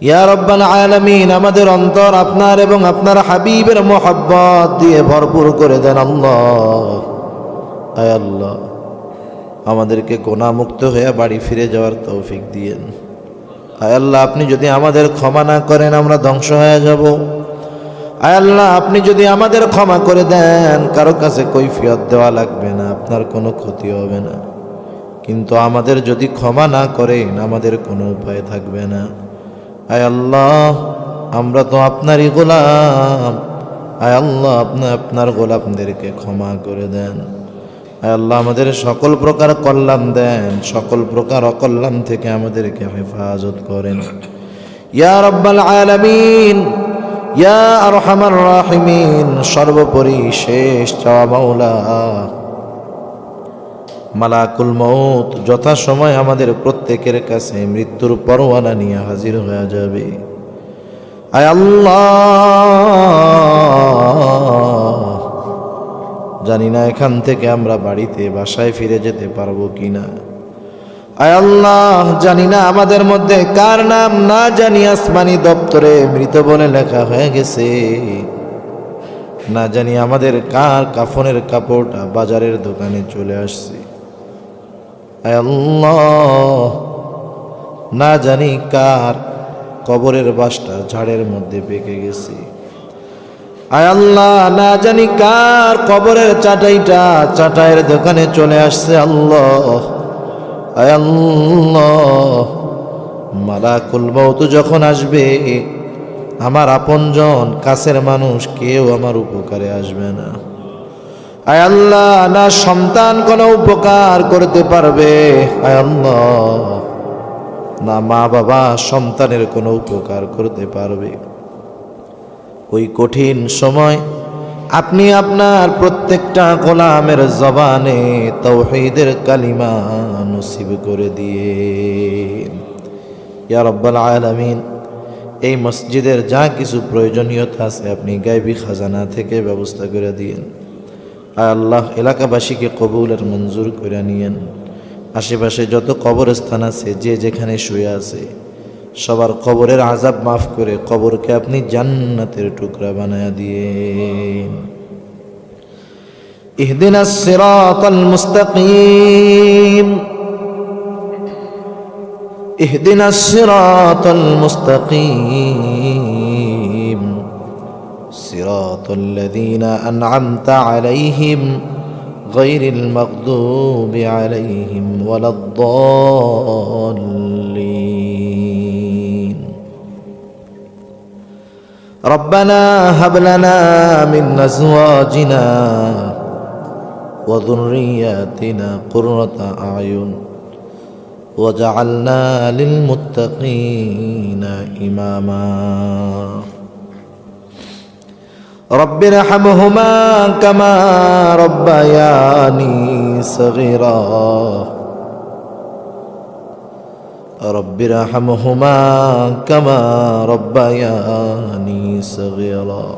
ইয়া রব্বাল আলামিন। আমাদের অন্তর আপনার এবং আপনার হাবিবের মোহাব্বত দিয়ে ভরপুর করে দেন আল্লাহ। আয় আল্লাহ, আমাদেরকে গুনাহমুক্ত হয়ে বাড়ি ফিরে যাওয়ার তৌফিক দিয়েন। আয় আল্লাহ, আপনি যদি আমাদের ক্ষমা না করেন আমরা ধ্বংস হয়ে যাব। আয় আল্লাহ, আপনি যদি আমাদের ক্ষমা করে দেন কারো কাছে কৈফিয়ত দেওয়া লাগবে না, আপনার কোনো ক্ষতি হবে না। কিন্তু আমাদের যদি ক্ষমা না করেন আমাদের কোনো উপায় থাকবে না। আয় আল্লাহ, আমরা তো আপনারই গোলাম। আয় আল্লাহ, আপনি আপনার গোলামদেরকে ক্ষমা করে দেন। আয় আল্লাহ, আমাদের সকল প্রকার কল্যাণ দেন, সকল প্রকার অকল্যাণ থেকে আমাদেরকে হেফাজত করেন ইয়া রব্বাল আলামিন ইয়া আরহামার রাহিমিন। সর্বোপরি শেষ চাওয়া মাওলা, মালাকুল মউত যথাসময় আমাদের প্রত্যেকের কাছে মৃত্যুর পরোয়ানা নিয়ে হাজির হয়ে যাবে। আয় আল্লাহ, জানি না এখান থেকে আমরা বাড়িতে বাসায় ফিরে যেতে পারবো কিনা। আয় আল্লাহ, জানি না আমাদের মধ্যে কার নাম না জানি আসমানি দপ্তরে মৃত বলে লেখা হয়ে গেছে, না জানি আমাদের কার কাফনের কাপড়টা বাজারের দোকানে চলে আসছে। আয় আল্লাহ, না জানি কার কবরের বাসটা ঝাড়ের মধ্যে পেকে গেছে। আয় আল্লাহ, না জানি কার কবরের চাটাইটা চাটাইয়ের দোকানে চলে আসছে আল্লাহ। আয় আল্লাহ, মালাকুল মউত যখন আসবে আমার আপনজন কাছের মানুষ কেউ আমার উপকারে আসবে না। আয় আল্লাহ, না সন্তান কোনো উপকার করতে পারবে, আয় আল্লাহ, না মা বাবা সন্তানের কোনো উপকার করতে পারবে। ওই কঠিন সময় আপনি আপনার প্রত্যেকটা গোলামের জবানে তাওহীদের কালিমা নসিব করে দিয়ে ইয়া রব্বাল আলামিন। এই মসজিদের যা কিছু প্রয়োজনীয়তা আছে আপনি গায়বী খাজানা থেকে ব্যবস্থা করে দিয়েন। আয় আল্লাহ, এলাকাবাসীকে কবুল আর মঞ্জুর করে নিয়েন। আশেপাশে যত কবরস্থান আছে, যে যেখানে শুয়ে আছে সবার কবরের আযাব মাফ করে কবরকে আপনি জান্নাতের টুকরা বানায়া দিয়েন। ইহদিনাস সিরাতাল মুস্তাকিম, ইহদিনাস সিরাতাল মুস্তাকিম, সিরাতাল লাযীনা আন'আমতা আলাইহিম গায়রিল মাগদুবি আলাইহিম ওয়ালাদ-দাল্লিন। ربنا هب لنا من أزواجنا وذرياتنا قرة أعين وجعلنا للمتقين إماما رب ارحمهما كما ربياني صغيرا رب ارحمهما كما ربياني صغيرا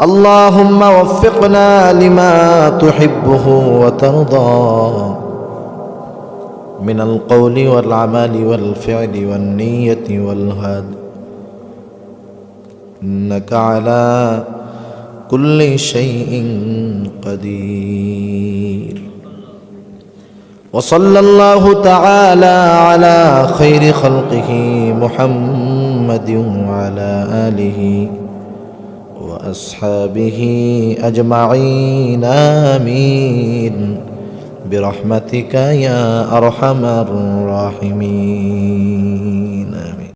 اللهم وفقنا لما تحبه وترضى من القول والعمل والفعل والنية والهدي إنك على كل شيء قدير وصلى الله تعالى على خير خلقه محمد وعلى آله وأصحابه أجمعين آمين برحمتك يا أرحم الراحمين